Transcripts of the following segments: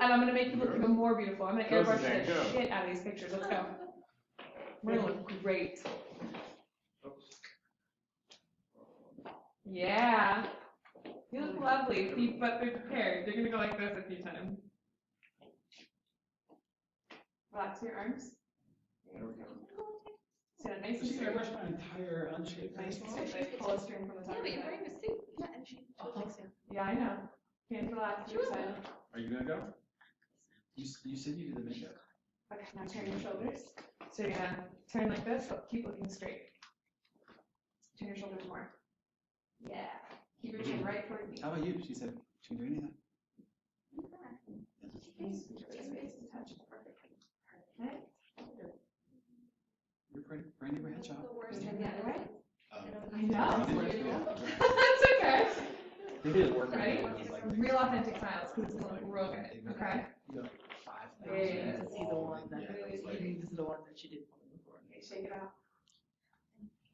and I'm gonna make you look even more beautiful. I'm gonna airbrush the shit out of these pictures. Let's go. We're gonna look great. Yeah. You look lovely, but they're prepared. You're gonna go like this a few times. Relax your arms. There we go. Stand nice and straight. I brush my entire unshaved face. Nice and straight. Pull a string from the top. Yeah, but you're wearing a suit. Yeah, and she likes it. Yeah, I know. Hands relaxed. You're excited. Are you gonna go? You said you did the makeup. Okay, now turn your shoulders. So you're gonna turn like this, but keep looking straight. Turn your shoulders more. Yeah. Keep your chin right towards me. How about you? She said she can do anything. Face to touch. Perfect. Okay. You're pretty never headshot. The worst. Turn the other way. I Did know. it? That's okay. They did work. Ready? Real authentic smiles, because it's gonna look real good. Okay. You got 5,000. Yeah. To see the one that, Yeah, this is the one that she did before. Okay, shake it out.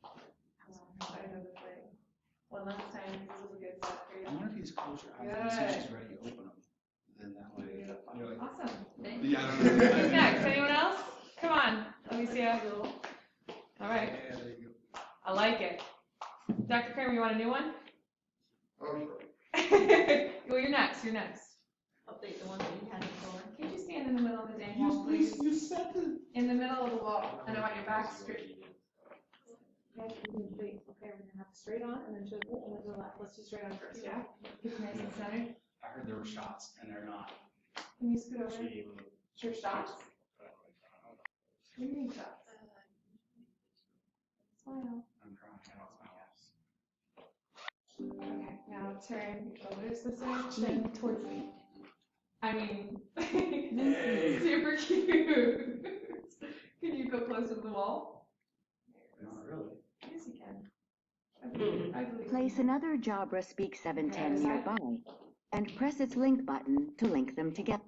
I know this way. One last time. This is a good set for I you. wonder if you just close your eyes and see she's ready to open them. Then that way, you're like, Awesome. yeah, I don't know. Who's next? Anyone else? Come on. Let me see you. All right. Yeah, there you go. I like it. Dr. Kramer, you want a new one? Oh, sure. Well, you're next. You're next. Update the one that you had before. Could you stand in the middle of the dang wall, please? You said that. In the middle of the wall, and I want your back straight. Okay, wait. Okay, we're gonna have straight on, and then to the left. Let's do straight on first, yeah? Keep your nice and centered. I heard there were shots, and they're not. Can you scoot over? Sure, shots. What do you mean shots? Smile. I'm trying to handle my ass. Okay, now turn your shoulders this way, chin towards me. I mean, Hey. super cute. Can you go closer to the wall? Not really. Yes, you can. I believe Place another Jabra Speak 710 nearby and press its link button to link them together.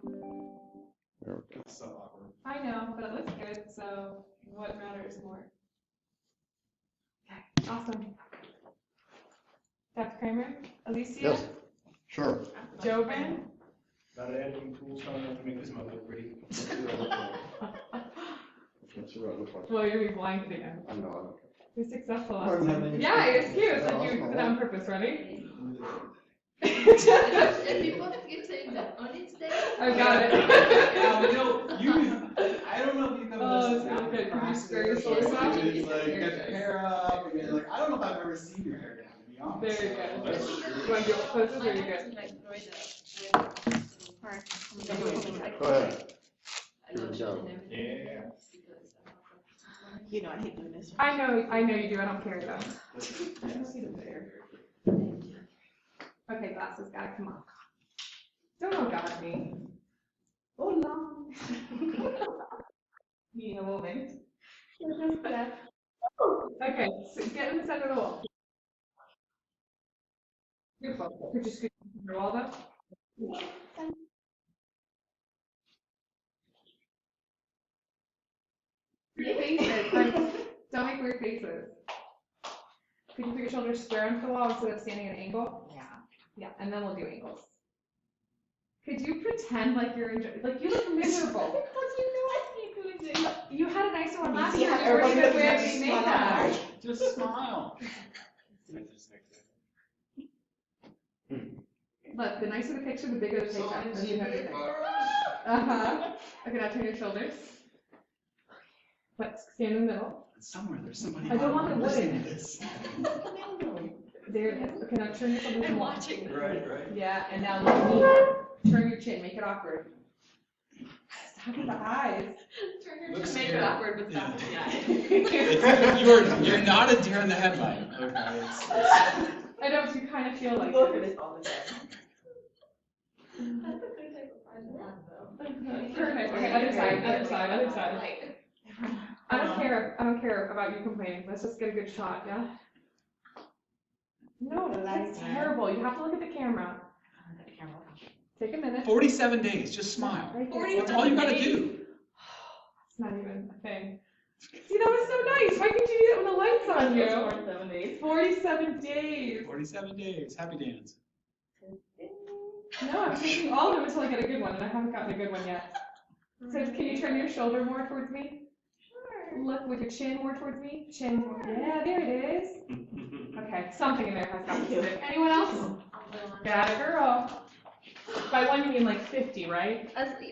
It's so awkward. I know, but it looks good, so what matters more? Okay, awesome. Dr. Kramer, Alicia, Yes, sure. Jovan. Not adding tools on to make this mug look pretty. Let's see what it looks like. Well, you're gonna be blinded again. I know. You're successful I last don't have time. any- Yeah, it's cute. It's like Yeah, you awesome. did that on purpose. Ready? If people have to say that on its day. I got it. I don't know if you've ever Oh, listened it's to good. Can you practice. spare your shoulders back? It's like, you got your hair up, and you're like, I don't know if I've ever seen your hair down, to be honest. Very good. That's You want to do it close or you good? Go ahead. Here we go. Yeah. You know, I hate doing this. I know you do. I don't care though. I don't see the there. Okay, glasses guy, come on. Don't know God me. Oh no. Being a woman. Okay, so get in the center of the wall. Beautiful. Could you scoot your wall though? Weird faces. Don't make weird faces. Could you put your shoulders square onto the wall instead of standing at an angle? Yeah. Yeah, and then we'll do angles. Could you pretend like you're enjoying, like you look miserable. You had a nicer one last year. You weren't even wearing makeup. Just smile. Look, the nicer the picture, the bigger the makeup. Then you know everything. Okay, now turn your shoulders. But stand in the middle. Somewhere there's somebody. I don't want the listening wood. to this. There it is. Okay, now turn your shoulders. I'm watching. Right. Yeah, and now look me. Turn your chin. Make it awkward. Stop with the eyes. Turn your Looks chin, make it scary. awkward, but stop with the eye. You're not a deer in the headlight. Okay. I know, but you kind of feel like Go for it. this all the time. That's a good type of friend to have, though. Perfect. Okay, other side. I don't care about you complaining. Let's just get a good shot, yeah? No, that's terrible. You have to look at the camera. Take a minute. 47 days. Just smile. Right here. That's all you gotta do. It's not even a thing. See, that was so nice. Why couldn't you do that when the light's on you? 47 days. 47 days. 47 days. Happy dance. No, I'm taking all of them until I get a good one. one, and I haven't gotten a good one yet. So can you turn your shoulder more towards me? Sure. Look with your chin more towards me. Chin more. Yeah, there it is. Okay, something in there has got to stick. Anyone else? I'll go on. Got it, girl. By one you mean like 50, right?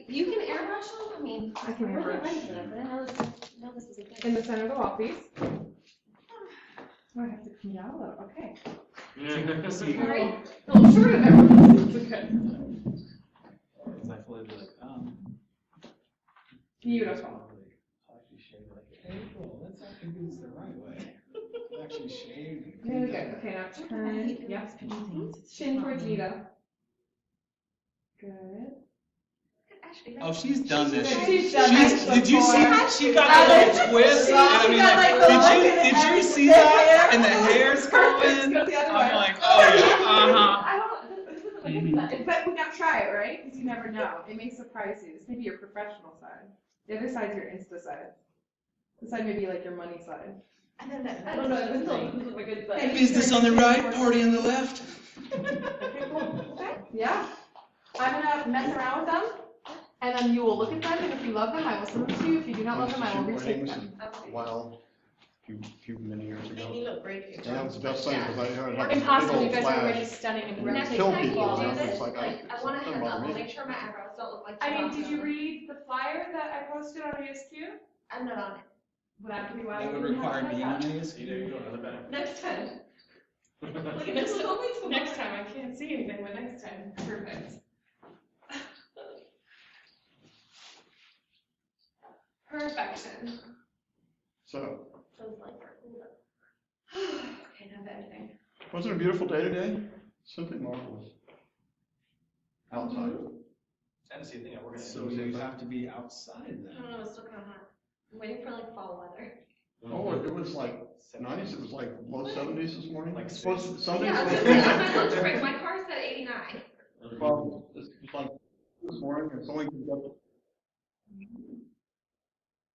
You can airbrush them, I mean, I can really airbrush. like it, but I know this is a thing. In the center of the wall, please. Oh, I have to come down a little. Okay. Right? A little shorter there. It's okay. Because I feel like, Beautiful. I'll actually shave like, hey, cool, let's actually do this the right way. Actually shave. Really good. Okay, now turn. Yep. Chin towards me though. Good. Ashley, Oh, she's done this. She's done this Did you see? before. She got that little twist. I mean, got, like, the look did and you everything. see that? And the hair's Perfect. going. Go the other way. I'm like, oh yeah, I don't, this isn't like that. But we gotta try it, right? Because you never know. It may surprise you. This may be your professional side. The other side's your Insta side. This side may be like your money side. And then that. I don't know, this is a good side. Business on the right, party on the left. Okay, cool. Okay. Yeah. I'm gonna mess around with them, and then you will look at them, and if you love them, I will send them to you. If you do not love them, I will retake them. Wow, few many years And ago. you look great. And that was the best thing, because I heard it Or had this big impossible, you old guys are already flash. stunning and And Next they breathtaking. kill time you people, do and this, it's like, like, I want a something heads about up, me. I'll make sure my eyebrows don't look like. I mean, did you Tabasco. read the flyer that I posted on ASQ? I'm not on it. Well, that could be why That we would didn't have require a being heads on up. ASQ. There you go, another bag. Next time. Look, next time, I can't see anything, but next time, perfect. Perfection. So, Those lights are cool though. Okay, now that thing. wasn't it a beautiful day today? Simply marvelous. Outside. Tennessee thing, we're gonna. So you have to be outside I then. don't know, it's still kind of hot. I'm waiting for like fall weather. Oh, it was like 90s, it was like low 70s this morning. Like Sunday's Yeah, I was supposed gonna to say, be- on my lunch break, my car said 89. Well, it's like this morning, it's only.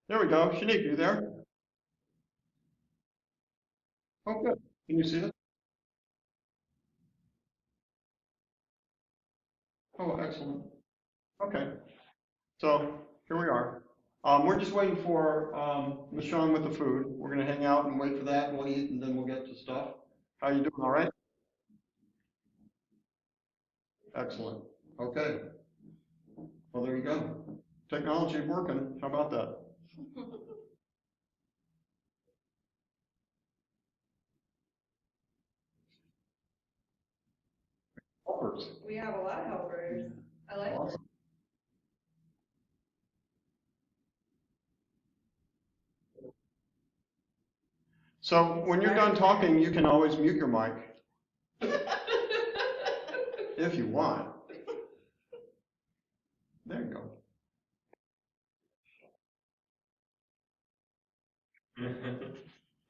There we go, Shanique, you there? Oh, good, can you see it? Oh, excellent. Okay, so here we are. We're just waiting for Ms. Shawn with the food. We're gonna hang out and wait for that, we'll eat, and then we'll get to stuff. How you doing, all right? Excellent, okay. Well, there you go. Technology working, how about that? Helpers. We have a lot of helpers. I like it. Awesome. So when you're done talking, you can always mute your mic if you want. There you go.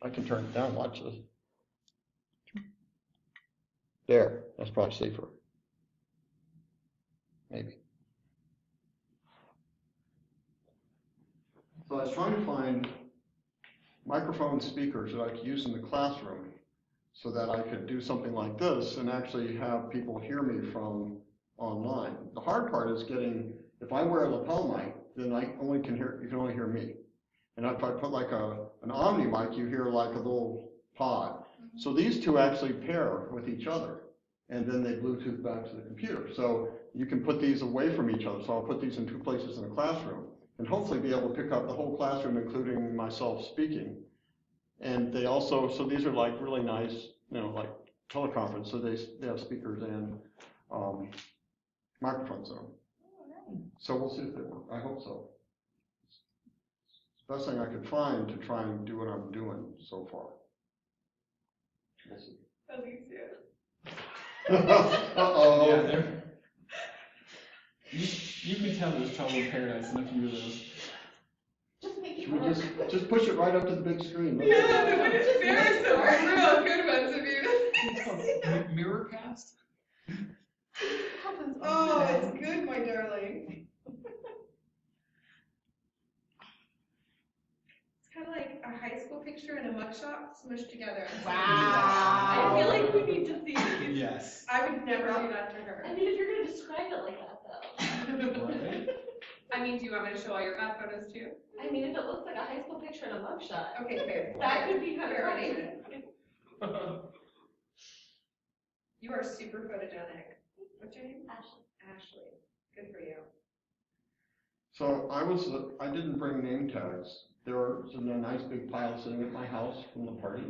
I can turn it down, watch this. There, that's probably safer. Maybe. So I was trying to find microphone speakers that I could use in the classroom so that I could do something like this and actually have people hear me from online. The hard part is getting, if I wear a lapel mic, then you can only hear me. And if I put like an Omni mic, you hear like a little pod. So these two actually pair with each other, and then they Bluetooth back to the computer. So you can put these away from each other. So I'll put these in 2 places in a classroom, and hopefully be able to pick up the whole classroom, including myself speaking. And they also, so these are like really nice, like teleconference, so they have speakers and microphones in them. So we'll see if they work, I hope so. It's the best thing I could find to try and do what I'm doing so far. We'll see. Uh-oh. Yeah, there. You can tell there's trouble in paradise in a few of those. Just make it Should we work. just push it right up to the big screen? Let's Yeah, see. but it's very some real good ones of you. It's called Mirrorcast? Oh, it's good, my darling. It's kind of like a high school picture and a mugshot smushed together. Wow. I feel like we need to see it. Yes. I would never do that to her. I mean, if you're gonna describe it like that though. I mean, do you want me to show all your math photos too? I mean, if it looks like a high school picture in a mugshot, Okay, fair. that could be kind of Fair, funny. You are super photogenic. What's your name? Ashley. Ashley. Good for you. So I didn't bring name tags. There was a nice big pile sitting at my house from the party,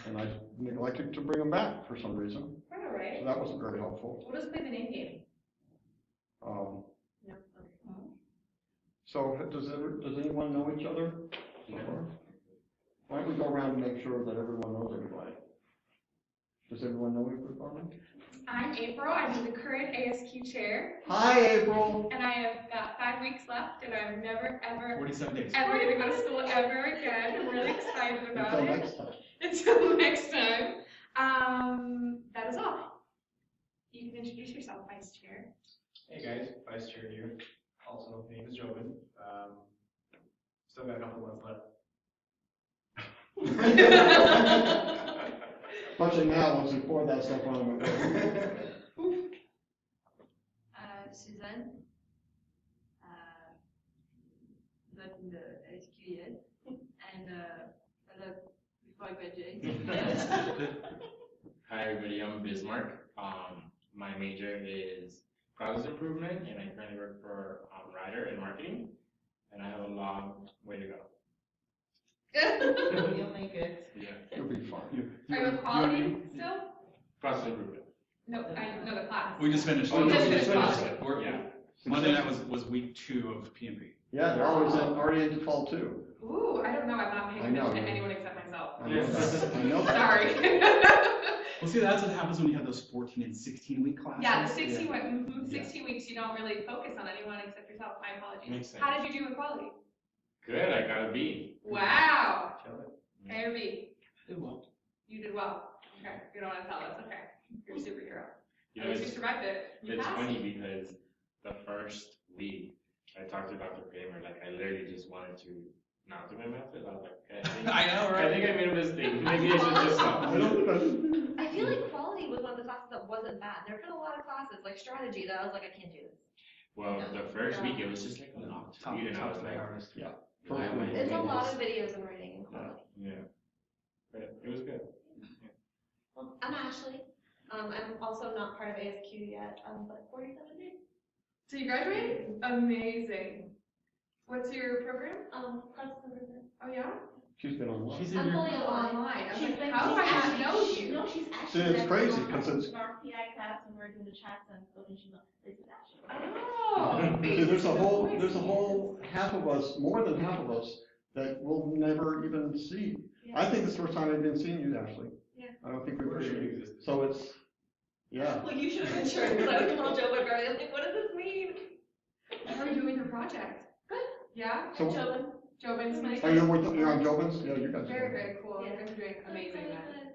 and I neglected to bring them back for some reason. Quite all right. So that wasn't very helpful. We'll just play the name game. Um, No. Okay. so does anyone know each other? Why don't we go around and make sure that everyone knows everybody? Does everyone know everybody? I'm April. I'm the current ASQ chair, Hi, April. and I have about 5 weeks left, and I'm never, ever, 47 days. ever going to go to school ever again. I'm really excited about Until it. next time. Until next time. That is all. You can introduce yourself, Vice Chair. Hey guys, Vice Chair here. Also, my name is Jovan. Still got a couple months left. Especially now, once we pour that stuff on. Suzanne. Not in the ASQ yet. And before I graduate. Hi everybody, I'm Bismarck. My major is process improvement, and I currently work for Ryder in marketing, and I have a long way to go. You'll make it. Yeah, You'll be fine. Are you in quality still? process improvement. No, I know the class. We just finished. Oh, it. you just finished it. We're- Yeah. Monday night was week 2 of PMP. Yeah, they're already into fall too. Ooh, I don't know. I'm not paying I know. attention to anyone except myself. I know that. I know that. Sorry. Well, see, that's what happens when you have those 14 and 16 week classes. Yeah, the 16 weeks, you don't really focus on anyone except yourself. My apologies. Makes sense. How did you do in quality? Good, I got a B. Wow. Kill it. A or B? Did well. You did well. Okay. You don't want to tell us. Okay. You're a superhero. You At know, least you it's, survived it. You it's passed. funny because the first week I talked to Dr. Kramer, like I literally just wanted to not do my method. I was like, okay, I know, right? I think I made a mistake. Maybe I should just stop. I don't think I feel like quality was one of the classes that wasn't bad. There have been a lot of classes, like strategy, that I was like, I can't do this. Well, the first week it was just like a lot to read, and I was like, Yeah. why am I It's a doing lot this? of videos and writing in quality. Yeah, but it was good. Well, I'm Ashley. I'm also not part of ASQ yet, but 47 days. So you graduated? Amazing. What's your program? Process improvement. Oh, yeah? She's been online. She's in I'm your. fully online. Online. I was She's like, been- how do I she's not actually- know you? No, she's See, actually. it's never crazy gone 'cause to it's- our PI class and we're doing the chats and stuff, and she's like, this is Ashley. Oh. See, there's a whole half of us, more than half of us, that we'll never even see. Yeah. I think it's the first time I've even seen you, Ashley. Yeah. I don't think we've We're sure ever you seen exist. So it's, yeah. Well, you should have been sure, because I was telling Joe about it, like, what does this mean? How are you doing your project? Good. Yeah? So, Joe, Jobin's nice? oh, you're on Jobin's? Yeah, you guys. Very, very cool. Yeah. You guys are doing amazing then.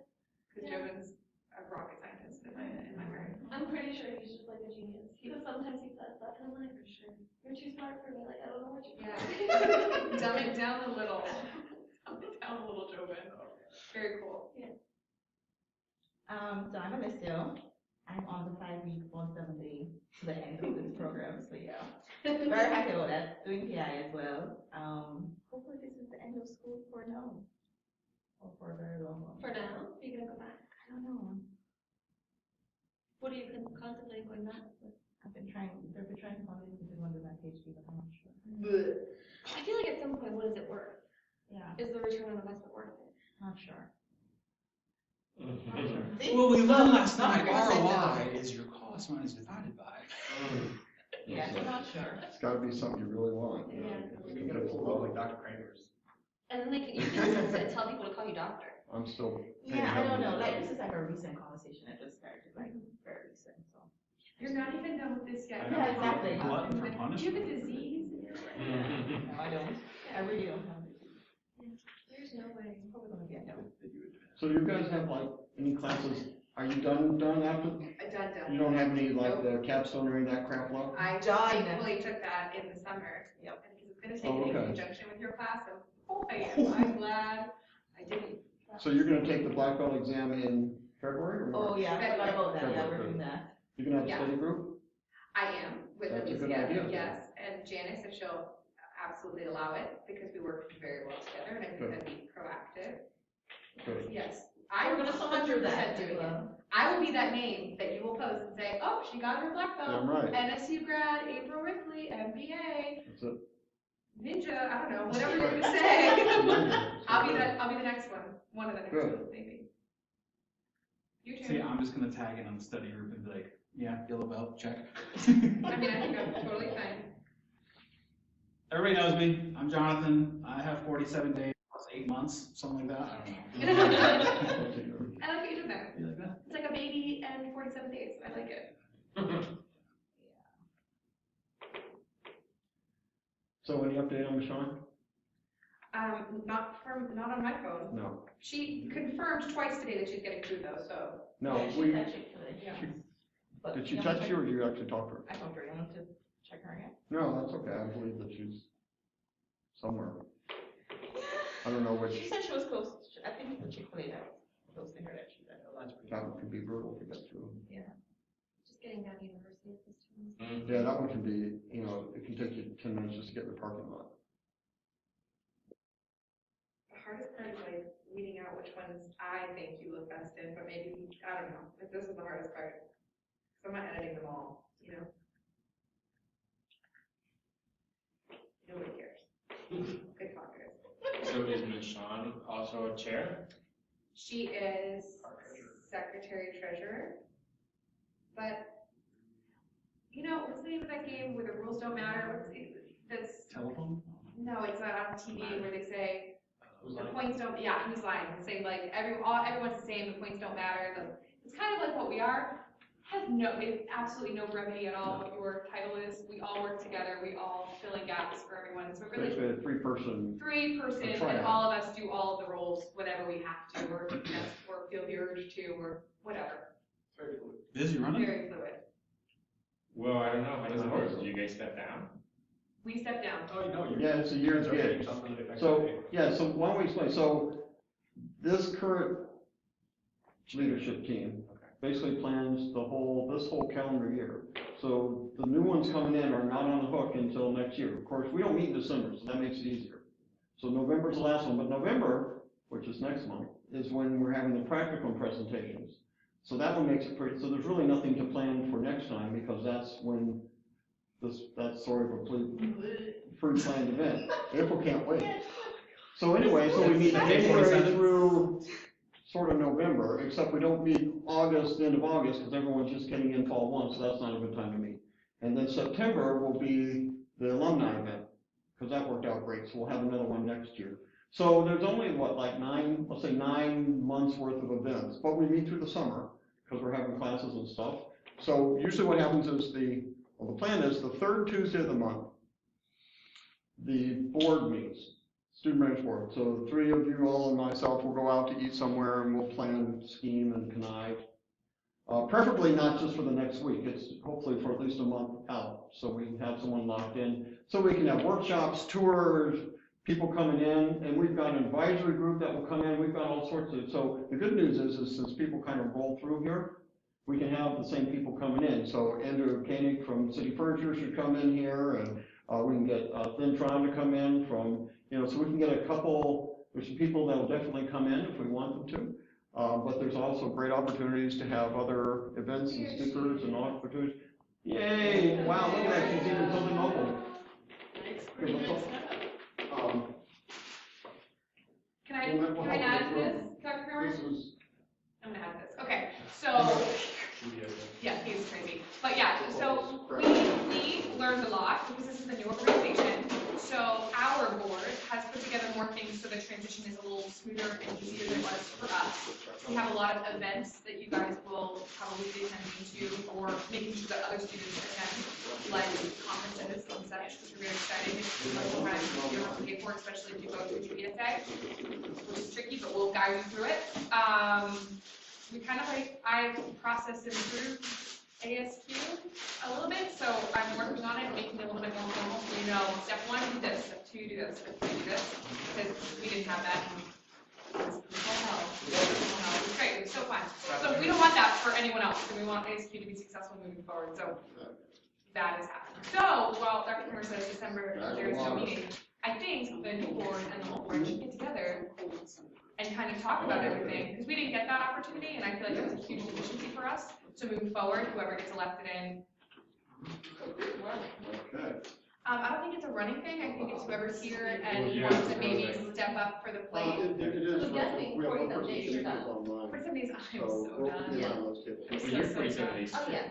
Because Yeah. Jobin's a rocket scientist in my brain. I'm pretty sure he's just like a genius, because sometimes he says stuff, and I'm like, you're too smart for me, like, I don't know what you're Yeah. Dumb it down a little. Dumb it down a little, Jobin. Very cool. So I'm Alessio. I'm on the 5-week, 170 to the end of this program, so yeah. Very happy about that, doing PI as well. Hopefully this is the end of school for now. Or for a very long one. For now, are you gonna go back? I don't know. What are you contemplating going back with? They've been trying to convince me to go and do my PhD, but I'm not sure. I feel like at some point, what is it worth? Yeah, Is the return on investment worth it? not sure. Well, we learned last Not night, gonna say ROI is your cost minus divided by. Yeah, I'm not sure. It's gotta be something you really want. you know. Yeah. We can get a full like Dr. Kramer's. And then you can tell people to call you doctor. I'm still. Yeah, I don't know, like, this is like a recent conversation that just started, like, very recent, so. You're not even done with this yet. Yeah, exactly. Glutton for Do you have a punishment. disease? No, I don't. I really don't have it. There's no way. It's probably gonna be a no. So you guys have like any classes, are you done after? Done. You don't have any like the capstone or any of that crap left? I Done. thankfully took that in the summer. Yep. Because it's gonna take Oh, it in okay. conjunction with your class, so, oh, I'm glad I didn't. So you're gonna take the black belt exam in February or March? Oh, yeah, I forgot about that, yeah, we're February. doing that. You're gonna have a Yeah. study group? I am with That's a Alicia, good idea. yes, and Janice if she'll absolutely allow it, because we work very well together, and I think that'd be proactive. Good. Yes, I We're would gonna sponsor 100% that doing as it. well. I will be that name that you will post and say, oh, she got her black belt. Damn right. NSU grad, April Ripley, MBA, That's it. ninja, I don't know, whatever you're gonna say. I'll be Good. the next one of the next Good. ones, maybe. You See, too. I'm just gonna tag in on the study group and be like, yeah, yellow belt, check. I mean, I think I'm totally fine. Everybody knows me. I'm Jonathan. I have 47 days plus 8 months, something like that. I don't know. I like what you did there. You like that? It's like a baby and 47 days. I like it. So any update on Michonne? Not on my phone. No. She confirmed twice today that she's getting food though, so. No, Yeah, she we, said Chick-fil-A. Yeah. But did she you want text to you or did you actually talk to her? I told her, you want to check her again? No, that's okay. I believe that she's somewhere. I don't know She which, said she was close, I think it's the Chick-fil-A that was close to her that she said. that one could be brutal to get through. Just getting down to university at this time. Yeah, that one can be, it can take you 10 minutes just to get in the parking lot. The hardest part is like weeding out which ones I think you look best in, but maybe, I don't know, but this is the hardest part. So I'm not editing them all, Nobody cares. Good talkers. So is Michonne also a chair? She is secretary treasurer, but, what's the name of that game where the rules don't matter? That's, Telephone? no, it's not on TV where they say, Who's the lying? points don't, yeah, who's lying? They say like, everyone's the same, the points don't matter. It's kind of like what we are. We have absolutely no brevity at all what your title is. We all work together. We all fill in gaps for everyone. So really, Basically a three-person, three-person, a tryout. and all of us do all of the roles whenever we have to, or feel the urge to, or whatever. Very fluid. Liz, you running? Very fluid. Well, I don't know. How does it work? Do you guys step down? We step down. Oh, no, you're. yeah, it's a year's Okay, gig. something that affects So, everything. yeah, so why don't we explain? So this current leadership team basically plans this whole calendar year. So the new ones coming in are not on the hook until next year. Of course, we don't meet in December, so that makes it easier. So November's the last one, but November, which is next month, is when we're having the practical presentations. So that one makes it pretty, so there's really nothing to plan for next time because that's when that's sort of a pre-planned event. April can't wait. So anyway, so we meet January through sort of November, except we don't meet the end of August, because everyone's just getting in fall one, so that's not a good time to meet. And then September will be the alumni event, because that worked out great, so we'll have another one next year. So there's only, like 9 months worth of events, but we meet through the summer, because we're having classes and stuff. So usually what happens is the plan is the third Tuesday of the month, the board meets. Student Branch Board. So the three of you all and myself will go out to eat somewhere and we'll plan, scheme, and connive. Preferably not just for the next week. It's hopefully for at least a month out. So we can have someone locked in. So we can have workshops, tours, people coming in, and we've got an advisory group that will come in. We've got all sorts of, so the good news is since people kind of roll through here, we can have the same people coming in. So Andrew Koenig from City Furniture should come in here, and we can get Thintron to come in from, so we can get there's some people that will definitely come in if we want them to. But there's also great opportunities to have other events and speakers and opportunities. Yay! Wow, look at that, she's even something mobile. Can I add this, Dr. Kramer? This was, I'm gonna add this. Okay, so, yeah, he's crazy. But yeah, so we learned a lot because this is a new organization. So our board has put together more things so the transition is a little smoother and easier than it was for us. We have a lot of events that you guys will probably be attending to or making sure that other students attend, like conferences and such, which are very exciting. Sometimes you don't have to pay for, especially if you go to a GSA, which is tricky, but we'll guide you through it. We kind of I process and improve ASQ a little bit, so I'm working on it, making it a little bit more formal, so step 1, do this, step 2, do this, step 3, do this, because we didn't have that. It was hell. It was great, it was so fun. So we don't want that for anyone else, so we want ASQ to be successful moving forward, so that is happening. So, while Dr. Kimmer says December, That's there is a no lot. meeting, I think the new board and the whole board should get together and kind of talk about everything, because we didn't get that opportunity, and I feel like it was a huge deficiency for us. So moving forward, whoever gets elected in. Okay. I don't think it's a running thing, I think it's whoever's here and Yeah. wants to maybe step up for the plate. It is. So definitely We have one 47 person days, speaking you're done. online, For some days, I'm so so we'll done. be on those tables. I'm Well, you're so 47 done. days. Oh, yeah.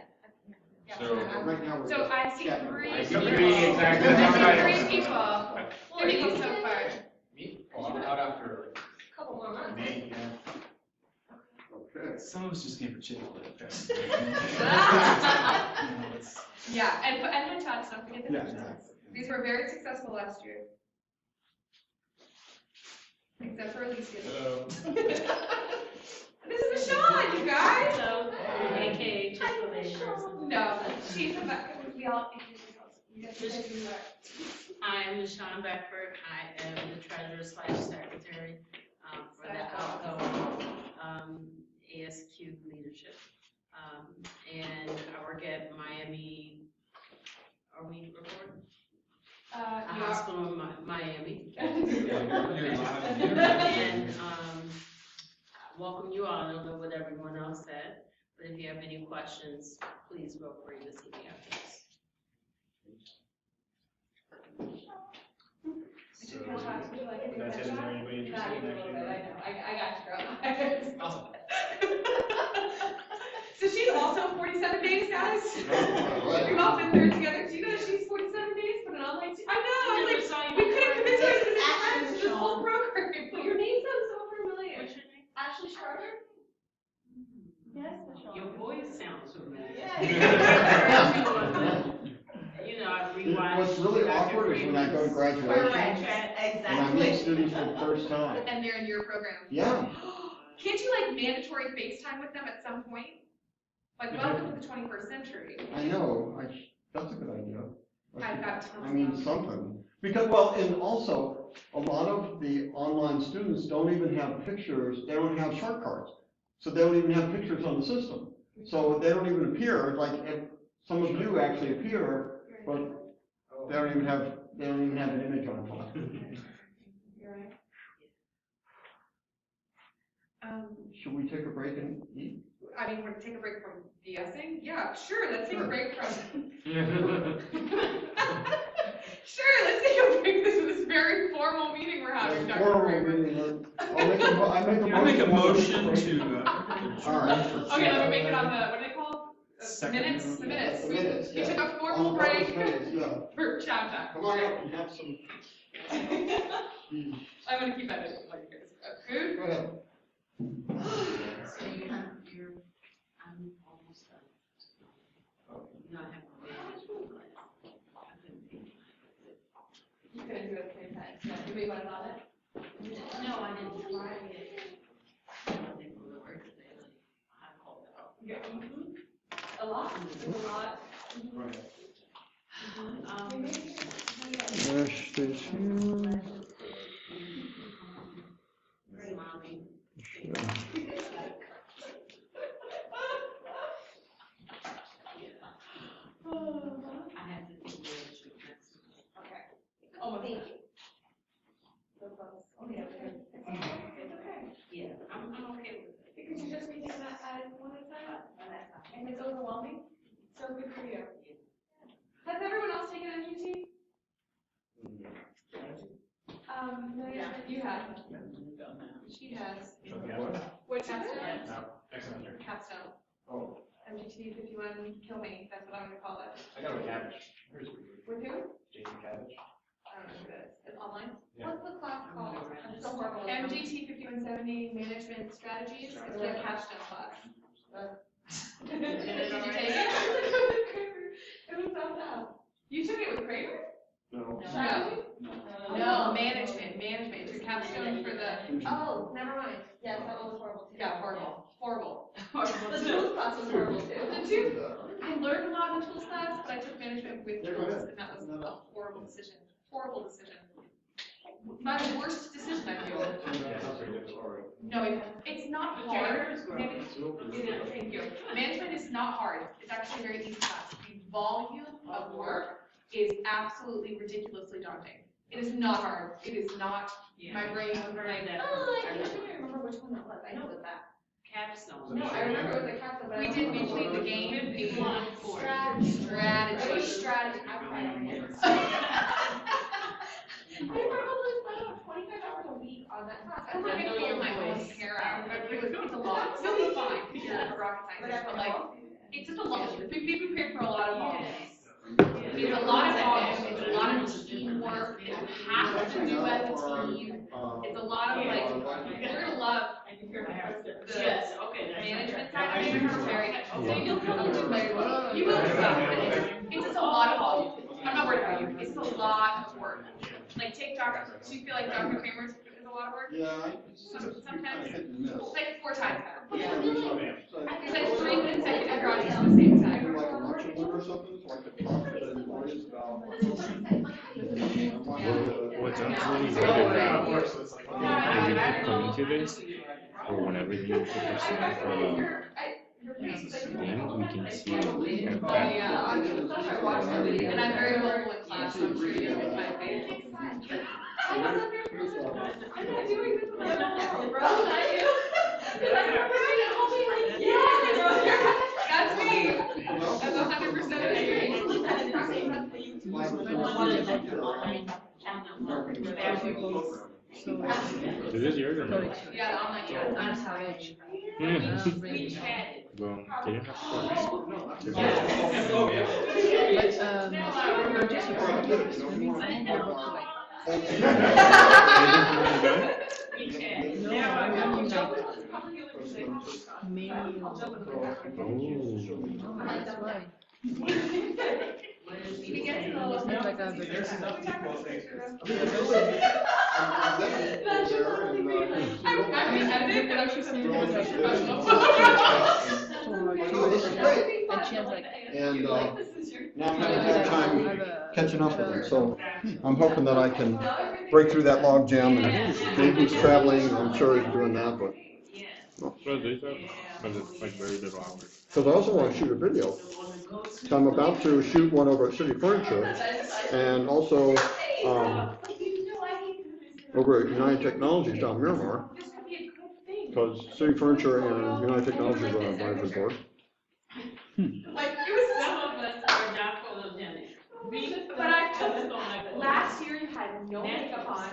Yeah, So- I'm- Right now, we're So just I see chatting. three I see people. three, exactly. I see Right. three people. Well, Three people you so can- far. Me? Well, I'm out after Couple more months. May, yeah. Okay. Some of us just came for Chick-fil-A. Yeah, and no tots, don't forget the Yeah, no tots. exactly. These were very successful last year. Except for Alicia. Hello. This is Sean, you guys. So, AKA Chick-fil-A person. No, she's the back, we all introduce ourselves. You guys say who you are. I'm Michonne Beckford. I am the treasurer / secretary for the outgoing ASQ leadership. And I work at Miami, are we recording? A You are. hospital in Miami. You're live. And welcome you all. I don't know what everyone else said, but if you have any questions, please feel free to see me after this. Did you catch that? Would you like to That's catch it. Is there that? anybody Not interested in even a little bit, actually? I know. I got you, girl. Awesome. So she's also 47 days, guys. Right. We've all been there together. Do you know she's 47 days, but an online, I know, I was Never like, saw you we couldn't before. convince her to It's be actually friends with this whole Sean. program. But your name sounds so familiar. What's your name? Ashley Schroeder? Yes, Michelle. Your voice sounds familiar. Yeah. You know, I rewatched. What's really Dr. awkward is when I go to Freeman's- graduation, Correct, and I meet exactly. students for the first time. And they're in your program. Yeah, Can't you like mandatory FaceTime with them at some point? Like, welcome to the 21st century. I know, that's a good idea. I've got tons I mean, of them. something. Because, well, and also, a lot of the online students don't even have pictures, they don't have short cards. So they don't even have pictures on the system. So they don't even appear, like, if some of you actually appear, but they don't even have an image on file. You're right. Should we take a break and eat? I mean, we're gonna take a break from BSing? Yeah, sure, let's take a Sure. break from. Sure, let's take a break. This is this very formal meeting we're having, Dr. Formal Freeman. meeting, I Make a motion break. to. All right. Okay, let me make it on the, what are they called? Second Minutes, the note, yeah. minutes. The minutes, We yeah. took a On formal the break minutes, yeah. for chow time. Come on up and have some. I'm gonna keep editing while you guys have food. Go ahead. So you're, I'm almost done. You know, I have a management class. I couldn't take it. You couldn't do it at the same time, so you may want to on it. No, I didn't try it. I didn't go to work today, like, I called it out. Yeah. A lot, there's a lot. Mommy. I have to take management next week. Okay. Almost. Thank you. So close. Okay, okay. It's okay. Yeah, I'm okay with it. Because you just be taking that at one at a time, and it's overwhelming. So good for you. Has everyone else taken MGT? No, you have. She has. Which capstone? No, next semester. Capstone. Oh. MGT 51, kill me, that's what I'm gonna call it. I got a cabbage. Here's what you With who? Jason Cabbage. I don't know who that is. It's online? Yeah. What's the class called? I'm so horrible. MGT 5170 Management Strategies, it's their capstone class. Did you take it? It was so tough. You took it with Kramer? No. No, management, it's your capstone for the, Oh, never mind. Yes, that one was horrible too. yeah, horrible. The tools class was horrible too. The two, I learned a lot in the tools class, but I took management with Yeah, go tools, ahead. and that was a horrible decision. My worst decision, I feel. No, it's not hard. Thank you. Management is not hard. It's actually a very easy class. It's volume of work is absolutely ridiculously daunting. It is not hard. It is not, my brain was like, I can't remember which one that was. I know it was that. Capstone. No, I remember it was a capstone, but we played the game. Strategy. I cried on it. I probably spent about 25 hours a week on that class. I'm not gonna figure my own hair out, but it's a lot. It's still fine if you're a rocket scientist, but like, it's just a lot. Be prepared for a lot of volumes. It's a lot of volume, it's a lot of teamwork, you have to do as a team. It's a lot of like, you're gonna love the management side of it, it's very, so you'll probably do like, you will stuff, but it's just a lot of volume. I'm not worried about you, it's a lot of work. Like take Dr. Do you feel like Dr. Kramer's is a lot of work? Yeah. Sometimes, like 4 times better. It's like 3 consecutive projects at the same time. Like a luncheon or something, so I could talk to the employees about. What's absolutely great about coming to this, or whenever you put yourself thing, we can see everything. And I'm very local in class, so I'm sure you know my face. I'm not doing this with my own bro. Not you. That's me. That's 100% Is this yours or not? Yeah, the online, yeah. We chatted. Well, they didn't have And now I'm having a hard time catching up with him, so I'm hoping that I can break through that log jam, and maybe he's traveling, I'm sure he's doing that, but. Well, they have, but it's like very little hours. Because I also want to shoot a video. So I'm about to shoot one over at City Furniture, and also over at United Technologies down Miramar, because City Furniture and United Technologies are on advisory board. Like, it was some of us are not full of Jenny. But last year you had no makeup on,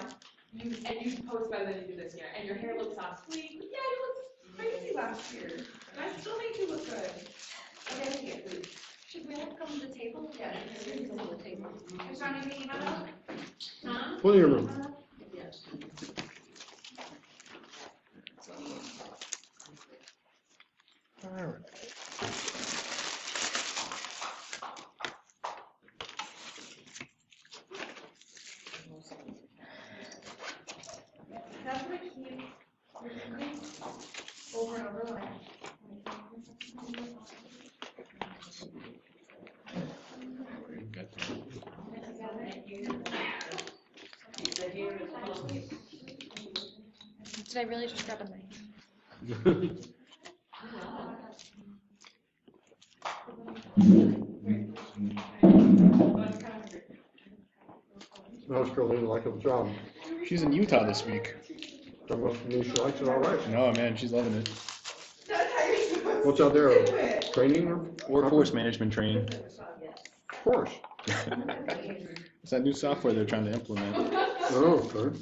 and you post better than you do this year, and your hair looks on fleek. Yeah, you looked crazy last year. And I still think you look good. Okay, please. Should we all come to the table? Yeah, should we come to the table? Is there anything you want to know? Huh? Plenty of room. Yes. All right. That's what keeps over and over like. Did I really just grab a knife? How's girl doing like a job? She's in Utah this week. That must mean she likes it all right. No, man, she's loving it. What's out there? Training or? Workforce management training. Of course. It's that new software they're trying to implement. Oh, okay.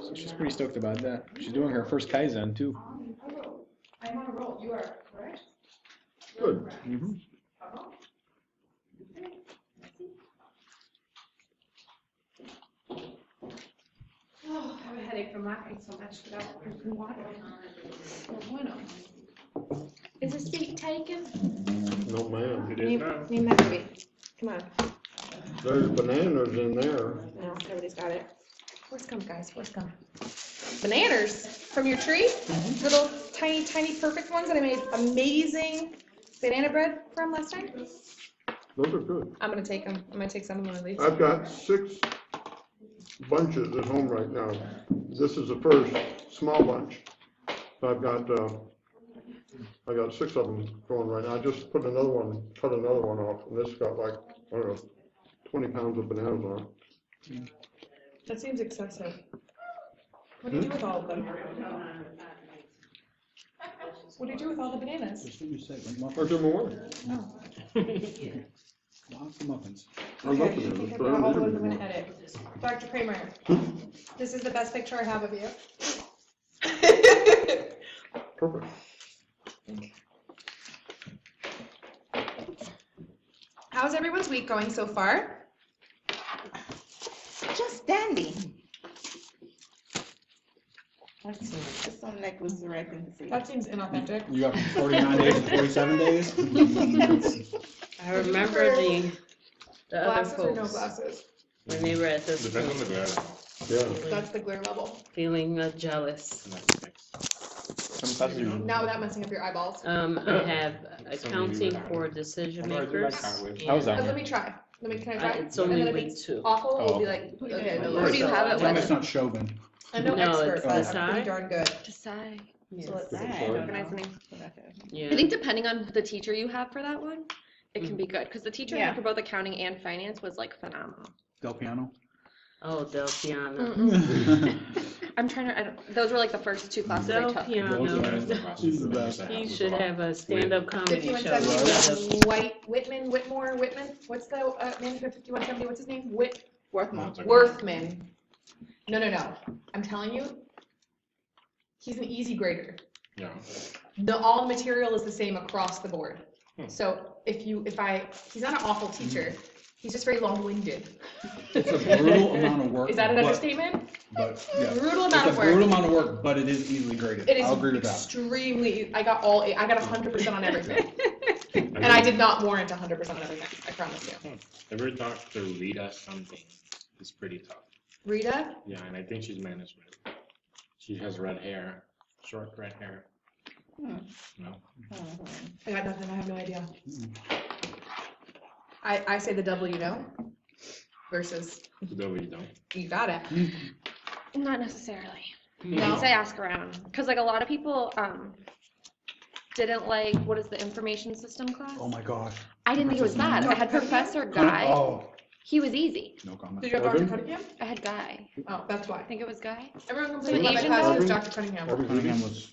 So she's pretty stoked about that. She's doing her first Kaizen too. I'm on a roll. You are, correct? Good. Mm-hmm. Oh, I have a headache from laughing so much without drinking water. Oh, bueno. Is this seat taken? No, ma'am. It is now. Name that movie. Come on. There's bananas in there. No, everybody's got it. Where's come, guys? Where's come? Bananas from your tree? Little tiny, tiny, perfect ones that I made amazing banana bread from last time. Those are good. I'm gonna take them. I'm gonna take some of them at least. I've got 6 bunches at home right now. This is the first small bunch. So I've got I got 6 of them going right now. I just cut another one off, and this got like, I don't know, 20 pounds of bananas on it. That seems excessive. What do you do with all of them? What do you do with all the bananas? Just what you said, like I muffins. give them away. Lots of muffins. I love Okay, I bananas, think I've but I got all don't the eat ones I'm them gonna anymore. edit. Dr. Kramer, this is the best picture I have of you. Perfect. How's everyone's week going so far? Just dandy. Let's see, just some necklace the right thing to say. That seems inauthentic. You got 49 days and 47 days? I remember the other Glasses or no folks, glasses? when they were at this. Depends on the glare. Yeah. That's the glare level. Feeling jealous. Some classes you Now without messing up your eyeballs. I have accounting for decision makers. How's that Let one? me try. Can I try? It's And only then if week it's 2. awful, we'll be Oh. like, okay, no. Where do you have it Tell me with? it's not Chauvin. I'm no No, expert, it's but I'm Desai. pretty darn good. Decide. So let's Desai. Organize the name. Yeah. I think depending on the teacher you have for that one, it can be good, because the teacher I Yeah. had for both accounting and finance was like phenomenal. Del Piano. Oh, Del Piano. I'm trying to, those were like the first 2 classes I Del took. Piano. She's the best. He should have a stand-up comedy show. 5170, Whitman, what's the man for 5170, what's his name? Worthman. No. I'm telling you, he's an easy grader. Yeah. All the material is the same across the board. So he's not an awful teacher, he's just very long-winded. It's a brutal amount of work. Is that an but- understatement? But, yeah. Brutal It's amount a of work. brutal amount of work, but it is easily graded. It is I'll agree with that. extremely, I got 100% on everything. And I did not warrant 100% on everything, I promise you. Ever talked to Rita something? It's pretty tough. Rita? Yeah, and I think she's management. She has red hair, short red hair. No. I got nothing, I have no idea. I say the double you know versus No, you don't. you got it. Not necessarily. No? I'd say ask around, because like a lot of people didn't like, what is the information system class? Oh my gosh. I didn't think it was bad. I had Professor Guy. Oh, He was easy. no comment. Did you have Dr. Cunningham? I had Guy. Oh, that's why. I think it was Guy. Everyone The complained about my Asian class guy? was Dr. Cunningham. Cunningham was.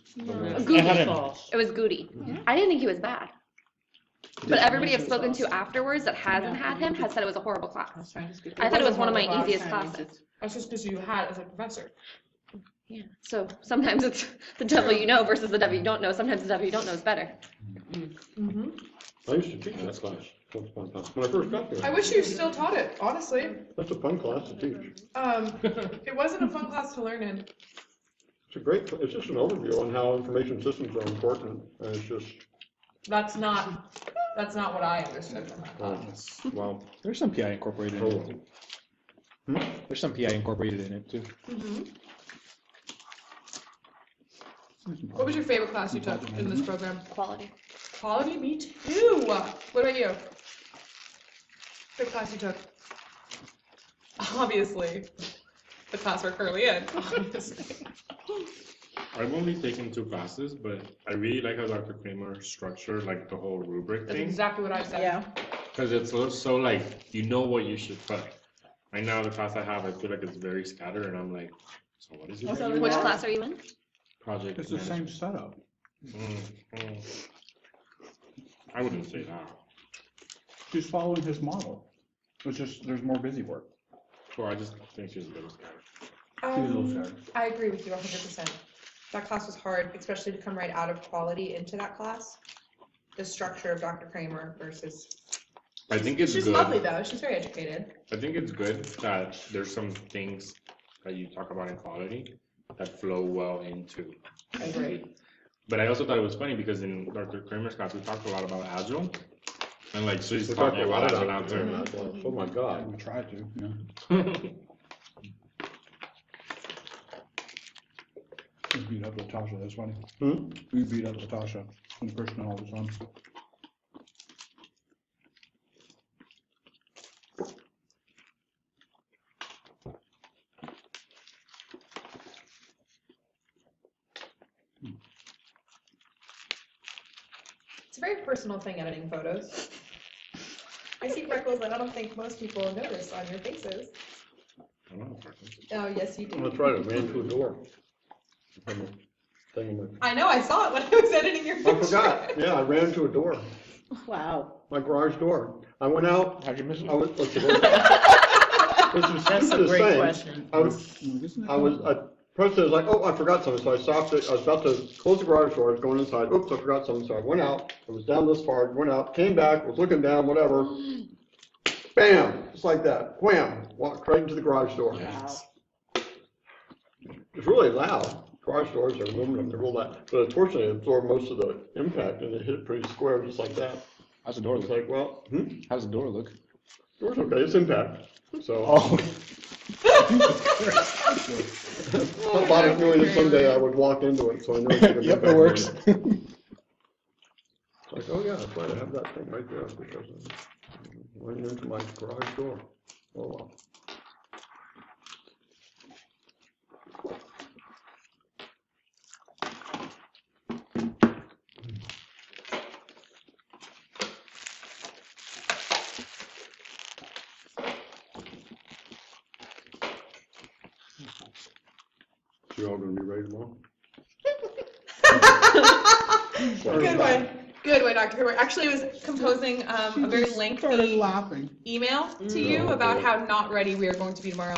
Goody. False. It was Goody. I didn't think he was bad. But everybody I've spoken to afterwards that hasn't had him has said it was a horrible class. I thought it was one of my easiest classes. That's just because you had it as a professor. Yeah. So sometimes it's the devil you know versus the devil you don't know. Sometimes the devil you don't know is better. Mm-hmm. I used to teach that class. That's a fun class. When I first got there. I wish you still taught it, honestly. That's a fun class to teach. It wasn't a fun class to learn in. It's just an overview on how information systems are important, and it's just, That's not what I understood from that class. well, There's some PI incorporated in it. There's some PI incorporated in it too. What was your favorite class you took in this program? Quality. Quality? Me too. What about you? Favorite class you took? Obviously, the class we're currently in. Obviously. I've only taken 2 classes, but I really like how Dr. Kramer structured like the whole rubric That's thing. exactly what I said. Yeah. Because it's so like, you know what you should put. Right now, the class I have, I feel like it's very scattered, and I'm like, so what is it? that you Which want? class are you in? Project It's the same management. setup. I wouldn't say that. She's following his model. It's just, there's more busy work. Well, I just think she's a little scattered. She's a little scattered. I agree with you 100%. That class was hard, especially to come right out of quality into that class. The structure of Dr. Kramer versus. I think it's She's good. lovely though. She's very educated. I think it's good that there's some things that you talk about in quality that flow well into. I agree. But I also thought it was funny because in Dr. Kramer's class, we talked a lot about Agile. And like, she's we talking talked a about lot Agile about now that. too. Oh my God. We tried to, yeah. We beat up Latasha, that's funny. We beat up Latasha in person all the time. It's a very personal thing, editing photos. I see freckles that I don't think most people notice on your faces. Oh, yes, you do. That's right, I ran to a door. I know, I saw it when I was editing your picture. I forgot, yeah, I ran to a door, Wow. my garage door. I went out. How'd you miss it? I was, let's see, what- this is That's a stupidest great thing. question. I pressed it, I was like, oh, I forgot something, so I stopped it, I was about to close the garage door, I was going inside, oops, I forgot something, so I went out, I was down this far, went out, came back, was looking down, whatever, bam, just like that, wham, walked right into the garage door. Wow. It's really loud, garage doors are aluminum, they're real loud, but unfortunately it absorbed most of the impact, and it hit it pretty square, just like that. How's the door It's look? like, well, How's the door look? door's okay, it's impact, so. Oh. I bought it knowing that someday I would walk into it, so I know it's gonna be. Yep, it works. It's like, oh yeah, that's right, I have that thing right there, because I went into my garage door. Oh well. You all gonna be ready tomorrow? Good one. Good one, Dr. Hoover. Actually, I was composing a very lengthy laughing. email to you about how not ready we are going to be tomorrow.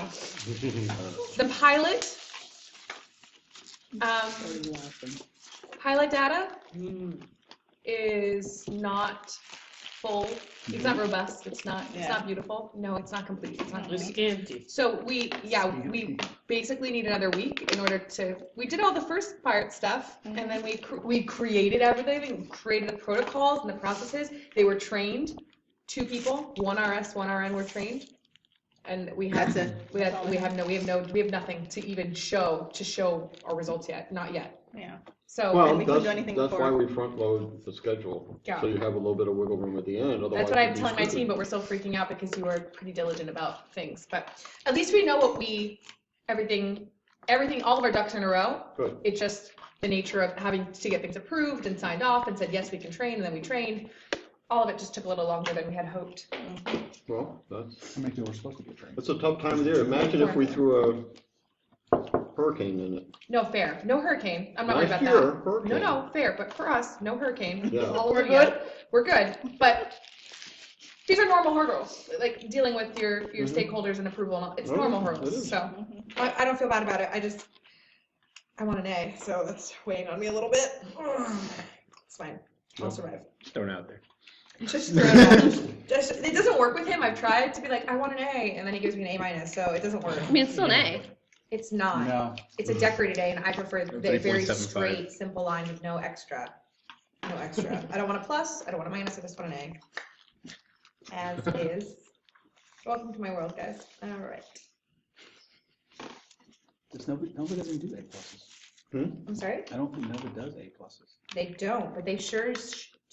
The pilot, pilot data is not full. It's not robust. It's not beautiful. No, it's not complete. It's not It's complete. empty. So we basically need another week in order to, we did all the first part stuff, and then we created everything, created the protocols and the processes. They were trained, 2 people, 1 RS, 1 RN were trained. And we have nothing to even show our results yet, not yet. Yeah. So Well, we couldn't do anything that's why before. we front load the schedule, Yeah. so you have a little bit of wiggle room at the end, otherwise. that's what I'm it'd be telling my stupid. team, but we're still freaking out because you were pretty diligent about things. But at least we know what everything, all of our ducks are in a row. Good. It's just the nature of having to get things approved and signed off and said, yes, we can train, and then we trained. All of it just took a little longer than we had hoped. Well, that's, How many people were supposed to get trained? it's a tough time of year, imagine if we threw a hurricane in it. No, fair. No hurricane. I'm not worried Last about year, that. hurricane. No, fair. But for us, no hurricane. Yeah. We're good. We're good. But these are normal hurdles, like dealing with your stakeholders and approval. And all. It's Oh, normal it hurdles. is. So I don't feel bad about it. I want an A, so that's weighing on me a little bit. It's fine. I'll survive. Just throwing it out there. Just throw it out. Just, it doesn't work with him. I've tried to be like, I want an A, and then he gives me an A-, so it doesn't work. I mean, it's still an A. It's not. No. It's a decorated A, and I prefer the very 3.75. straight, simple line with no extra. No extra. I don't want a plus, I don't want a minus, I just want an A. As is. Welcome to my world, guys. All right. Nobody doesn't do A pluses. I'm sorry? I don't think nobody does A pluses. They don't, but they sure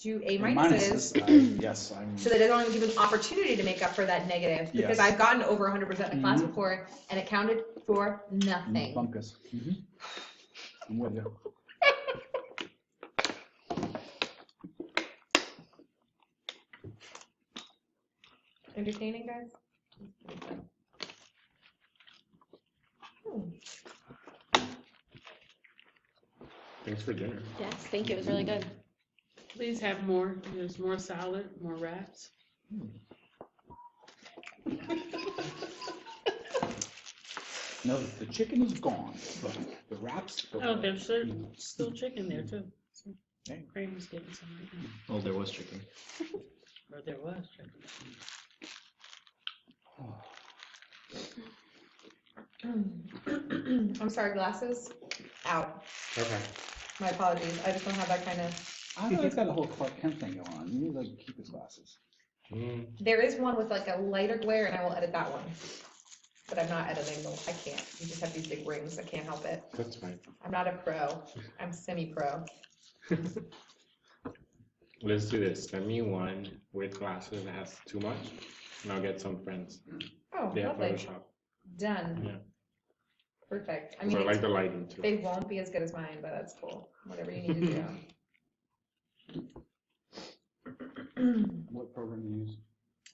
do A And minuses. Yes, I'm. So that they don't even give an opportunity to make up for that negative. Because Yes. I've gotten over 100% in class before, and it counted for nothing. Bunkus. I'm with you. Entertaining, guys? Thanks for dinner. Yes, thank you. It was really good. Please have more. There's more salad, more wraps. No, the chicken is gone, but the wraps. Oh, there's still chicken there too. Okay. Kramer's getting some right now. Oh, there was chicken. Or there was chicken. I'm sorry, glasses? Out. Okay. My apologies. I just don't have that kind of. I know he's got a whole Clark Kent thing going on. You need to keep his glasses. There is one with like a lighter glare, and I will edit that one. But I'm not editing them. I can't. You just have these big rings. I can't help it. That's fine. I'm not a pro. I'm semi-pro. Let's do this. Send me one with glasses that has too much, and I'll get some friends. Oh, They have lovely. Photoshop. Done. Yeah. Perfect. I So mean, I like the lighting too. they won't be as good as mine, but that's cool. Whatever you need to do. What program do you use?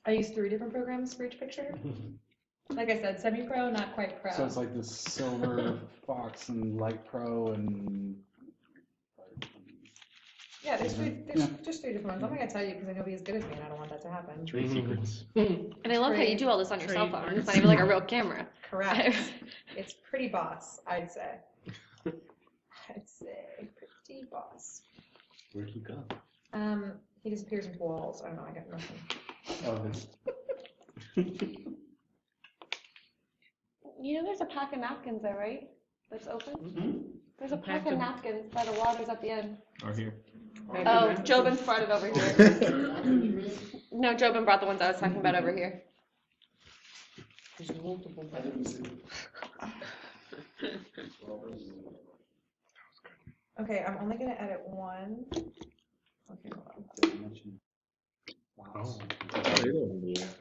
I use 3 different programs for each picture. Like I said, semi-pro, not quite pro. So it's like the Silver Fox and Light Pro and. Yeah, there's just 3 different ones. I'm not gonna tell you because I know he's as good as me and I don't want that to happen. Trade secrets. And I love how you do all this on your cell phone. It's not even like a real camera. Correct. It's pretty boss, I'd say. I'd say pretty boss. Where'd he go? He disappears into walls. I don't know, I got nothing. Oh, this. You know there's a pack of napkins there, right? That's open? Mm-hmm. There's a pack of napkins by the waters at the end. Or here. Oh, Jobin brought it over here. No, Jobin brought the ones I was talking about over here. Okay, I'm only gonna edit one. Okay, hold on. Oh.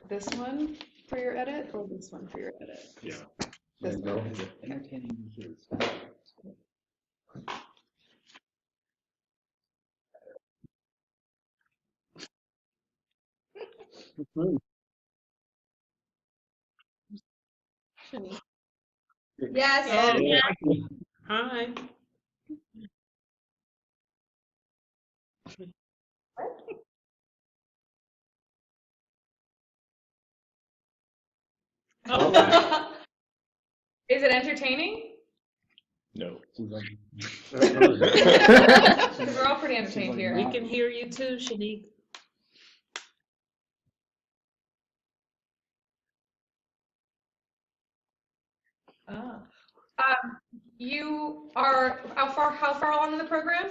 This one for your edit or this one for your edit? Yeah. This one. Entertaining kids. Yes. Oh, yeah. Hi. Oh. Is it entertaining? No. Because we're all pretty entertained here. We can hear you too, Shanique. Ah. You are how far along in the program?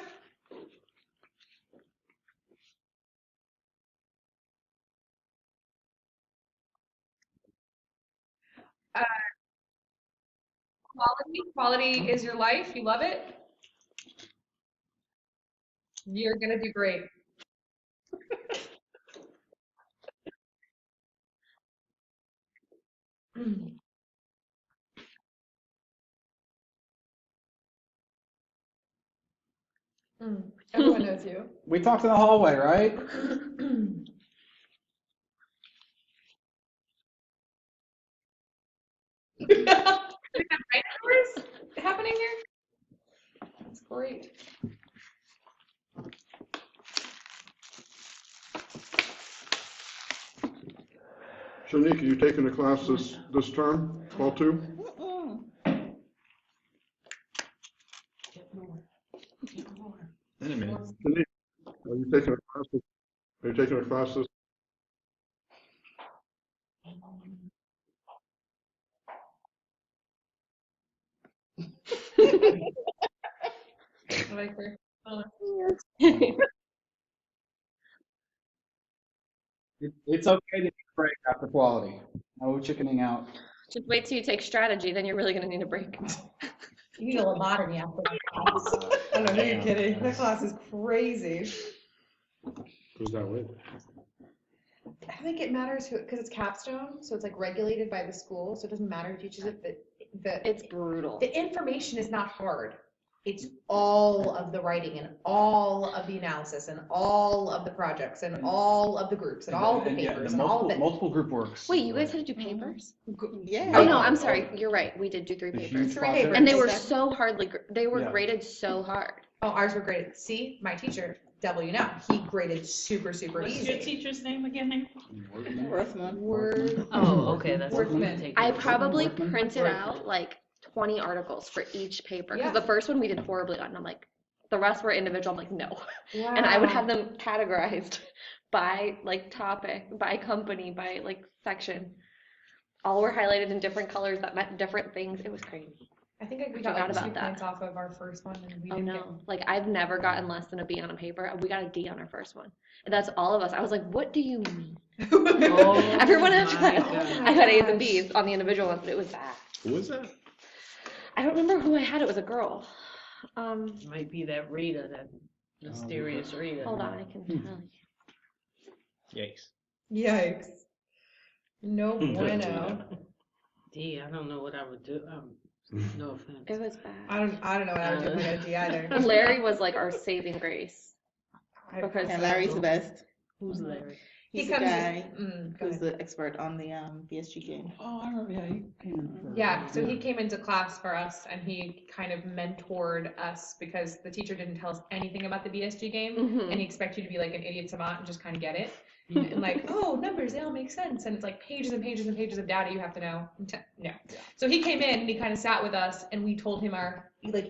Quality is your life. You love it. You're gonna do great. Everyone knows you. We talked in the hallway, right? Happening here? That's great. Shanique, are you taking a class this term, fall 2? In a minute. Shanique, are you taking a class this? I like her. It's okay to take a break after quality. No chickening out. Just wait till you take strategy, then you're really gonna need a break. You need a lobotomy after that class. I don't know, who are you kidding? That class is crazy. Who's that with? I think it matters who, because it's capstone, so it's like regulated by the school, so it doesn't matter who teaches it. It's brutal. The information is not hard. It's all of the writing and all of the analysis and all of the projects and all of the groups and all of the papers and all of it. Multiple group works. Wait, you guys had to do papers? Yeah. Oh no, I'm sorry. You're right. We did do 3 papers. 3 papers. And they were so hardly, they were graded so hard. Oh, ours were graded. See, my teacher, devil you know, he graded super easy. What's your teacher's name again? Worthman. Oh, okay, that's Worthman. I probably printed out like 20 articles for each paper. Because the first one we did horribly on. And I'm like, the rest were individual. I'm like, no. Wow. And I would have them categorized by like topic, by company, by like section. All were highlighted in different colors that meant different things. It was crazy. I think we forgot got like about 2 that. points off of our first one, and we Oh didn't no, like I've never gotten less than a B on a paper. We got a D on our first one. And that's all of us. I was like, what do you mean? Everyone else I got A's and B's on the individual ones, but it was bad. Who was that? I don't remember who I had. It was a girl. Might be that Rita, that mysterious Rita. Hold on, I can tell you. Yikes. Yikes. No bueno. D, I don't know what I would do. No offense. It was bad. I don't know what I would do if I got a D either. Larry was like our saving grace. Because Larry's the best. Who's Larry? He's He the comes- guy Go who's ahead. the expert on the BSG game. Oh, I remember, yeah, he came in for. Yeah, so he came into class for us and he kind of mentored us because the teacher didn't tell us anything about the BSG game Mhm. and he expects you to be like an idiot savant and just kind of get it. And like, oh, numbers, they all make sense. And it's like pages and pages and pages of data you have to know. No. So he came in and he kind of sat with us and we told him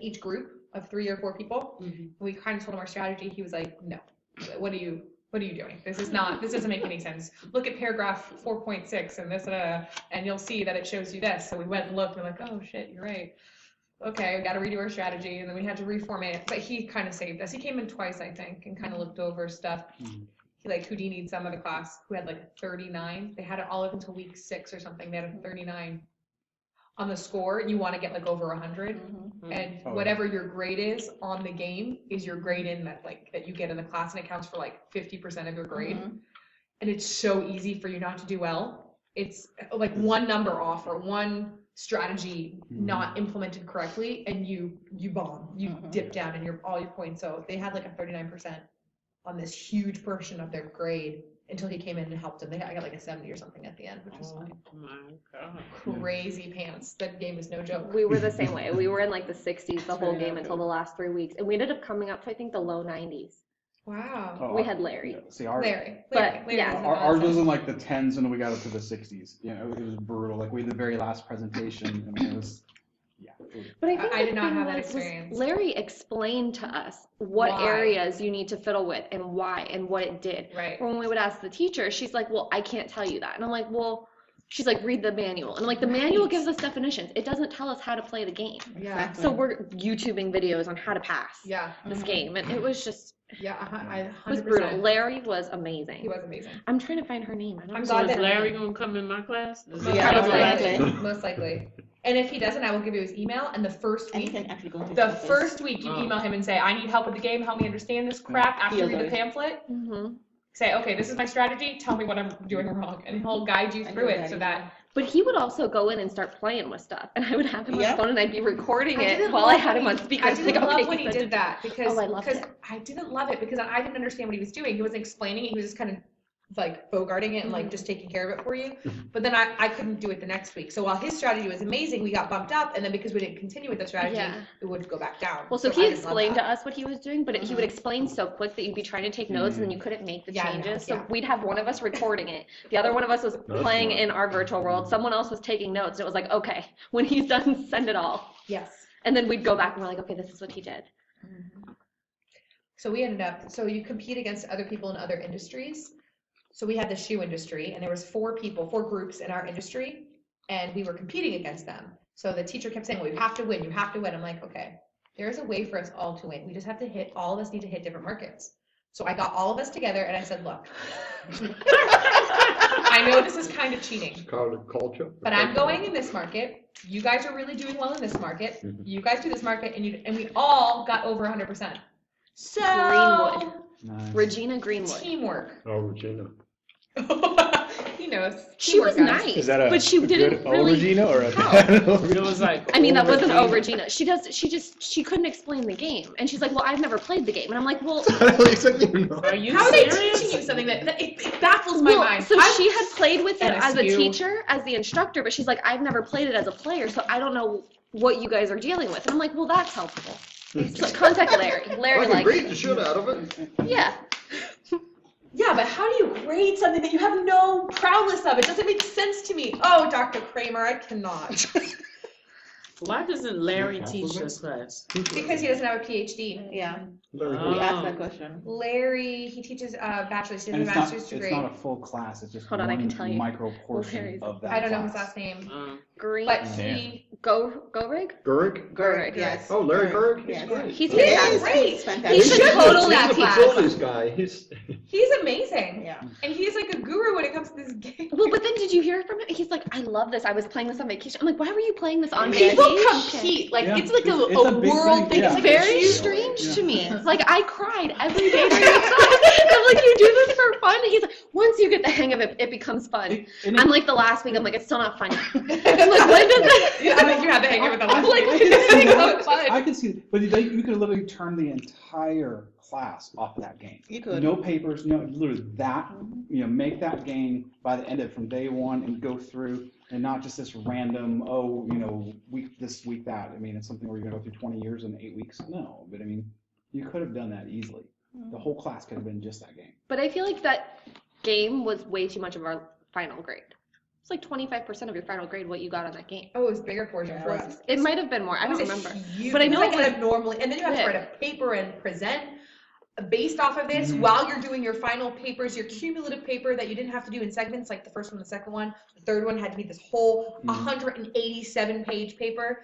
each group of 3 or 4 people. We kind of told him our strategy. He was like, no, what are you doing? This doesn't make any sense. Look at paragraph 4.6 and this, and you'll see that it shows you this. So we went and looked and we're like, oh shit, you're right. Okay, we got to redo our strategy. And then we had to reformat it. But he kind of saved us. He came in twice, I think, and kind of looked over stuff. He like Houdini'd some of the class who had like a 39. They had it all up until week 6 or something. They had a 39 on the score. You want to get like over 100. And whatever your grade is on the game is your grade in that you get in the class, and it counts for like 50% of your grade. And it's so easy for you not to do well. It's like one number off or one strategy not implemented correctly, and you bomb. You dip down in all your points. So they had like a 39% on this huge portion of their grade until he came in and helped them. I got like a 70 or something at the end, which was fine. Oh my God. Crazy pants. That game is no joke. We were the same way. We were in like the 60s the whole game until the last 3 weeks, and we ended up coming up to I think the low 90s. Wow. Oh, We had Larry. Yeah, see, ours, Larry. yeah. ours was in like the 10s and we got up to the 60s. You know, it was brutal. Like we did the very last presentation and it was, yeah. But I think I the did not thing have that was experience. Larry explained to us what Why. areas you need to fiddle with and why and what it did. Right. When we would ask the teacher, she's like, well, I can't tell you that. And I'm like, well, she's like, read the manual. And I'm like, the manual gives us definitions. It doesn't tell us how to play the game. Yeah. So we're YouTubing videos on how to pass Yeah. this game. And it was just, Yeah. I 100%. it was brutal. Larry was amazing. He was amazing. I'm trying to find her name. I don't I'm know. glad So is that Larry gonna come in my class? Is Most he- Yeah, likely. most Most likely. And if he doesn't, I will give you his email. And the first And you week, can actually go into the campus. first week you Oh. email him and say, I need help with the game. Help me understand this crap. After you read the He'll do it. pamphlet, Mhm. say, okay, this is my strategy. Tell me what I'm doing wrong. And he'll guide you And through he'll it guide so you. that But he would also go in and start playing with stuff. And I would have him on Yeah. the phone and I'd be recording I it didn't while I love had him when on he- speaker. I It's didn't like, love okay, when he said did that because Oh, I loved it. I didn't love it because I didn't understand what he was doing. He wasn't explaining it. He was just kind of like bogarting it and like just taking care of it for you. But then I couldn't do it the next week. So while his strategy was amazing, we got bumped up, and then because we didn't continue with the strategy, Yeah. it would go back down. Well, so I he didn't love explained that. to us what he was doing, but he would explain so quick that you'd be trying to take notes and then you couldn't make the Yeah, no, changes. So yeah. we'd have one of us recording it. The other one of us was playing in our virtual world. Someone else was taking notes. And it was like, okay, when he's done, send it all. Yes. And then we'd go back and we're like, okay, this is what he did. So we ended up, so you compete against other people in other industries. So we had the shoe industry, and there was 4 groups in our industry, and we were competing against them. So the teacher kept saying, well, you have to win, you have to win. I'm like, okay, there's a way for us all to win. We just have to all of us need to hit different markets. So I got all of us together and I said, look, I know this is kind of cheating, Culture. but I'm going in this market. You guys are really doing well in this market. You guys do this market, and we all got over 100%. So Greenwood. Nice. Regina Greenwood. teamwork. Oh, Regina. He knows. She was Teamwork, guys. nice, Is that a but she didn't good O really. Regina or a How? bad O It Regina? was like. I mean, that wasn't over O Regina. She couldn't explain the game. And she's like, well, I've never played the game. And I'm like, well, Are you How are they serious? teaching you something that it baffles my well, mind? so I'm- she had played with it as a ASQ. teacher, as the instructor, but she's like, I've never played it as a player, so I don't know what you guys are dealing with. And I'm like, well, that's helpful. So contact Larry. Larry I can likes read the it. shit out of it. Yeah. Yeah, but how do you grade something that you have no prowess of? It doesn't make sense to me. Oh, Dr. Kramer, I cannot. Why doesn't Larry teach this class? Because he doesn't have a PhD. Yeah, Very Oh. we asked that question. Larry, he teaches bachelor's, he And has a it's not, master's it's degree. not a full class, it's just Hold on, I one can tell you. micro portion Larry's- of that I don't know his class. last name, Green. but Yeah. he, Gorig? Gurg? Gorig. Yes. Oh, Larry Gurg? He's Yes. great. He's He is. fantastic. great. He's He fantastic. should totally that He's a class. facilities guy. he's amazing. Yeah. And he's like a guru when it comes to this game. Well, but then did you hear from him? He's like, I love this. I was playing this on vacation. I'm like, why were you playing this on People vacation? compete, like Yeah. it's like It's a a big world thing, thing. yeah. It's like Very a huge strange to Yeah. me. It's like I cried every day during the class. I'm like, you do this for fun? And he's like, once you get the hang of it, it becomes fun. I'm like, the last week, I'm like, it's still not funny. I'm like, when does it? Yeah, I think you had the hang of it the last I'm like, week. when does it become fun? I can see, but you could literally turn the entire class off of that game. You could. No papers, no, literally that, make that game by the end of it from day one and go through, and not just this random, week this, week that. I mean, it's something where you're gonna go through 20 years in 8 weeks. No, but I mean, you could have done that easily. The whole class could have been just that game. But I feel like that game was way too much of our final grade. It's like 25% of your final grade what you got on that game. Oh, it was bigger portion for us. It might have been more. I don't It was remember. huge- But I know it's it like was a normally, and then you have to write a paper and present based off of this while you're doing your final papers, your cumulative paper that you didn't have to do in segments, like the first one, the second one. The third one had to be this whole 187-page paper.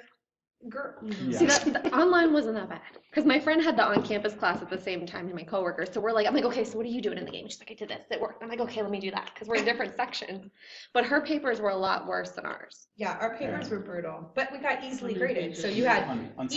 Girl. Yeah. See, the online wasn't that bad. Because my friend had the on-campus class at the same time as my coworkers. So I'm like, okay, so what are you doing in the game? She's like, I did this, it worked. I'm like, okay, let me do that. Because we're in different sections. But her papers were a lot worse than ours. Yeah, our papers were brutal, but we got easily graded. So you had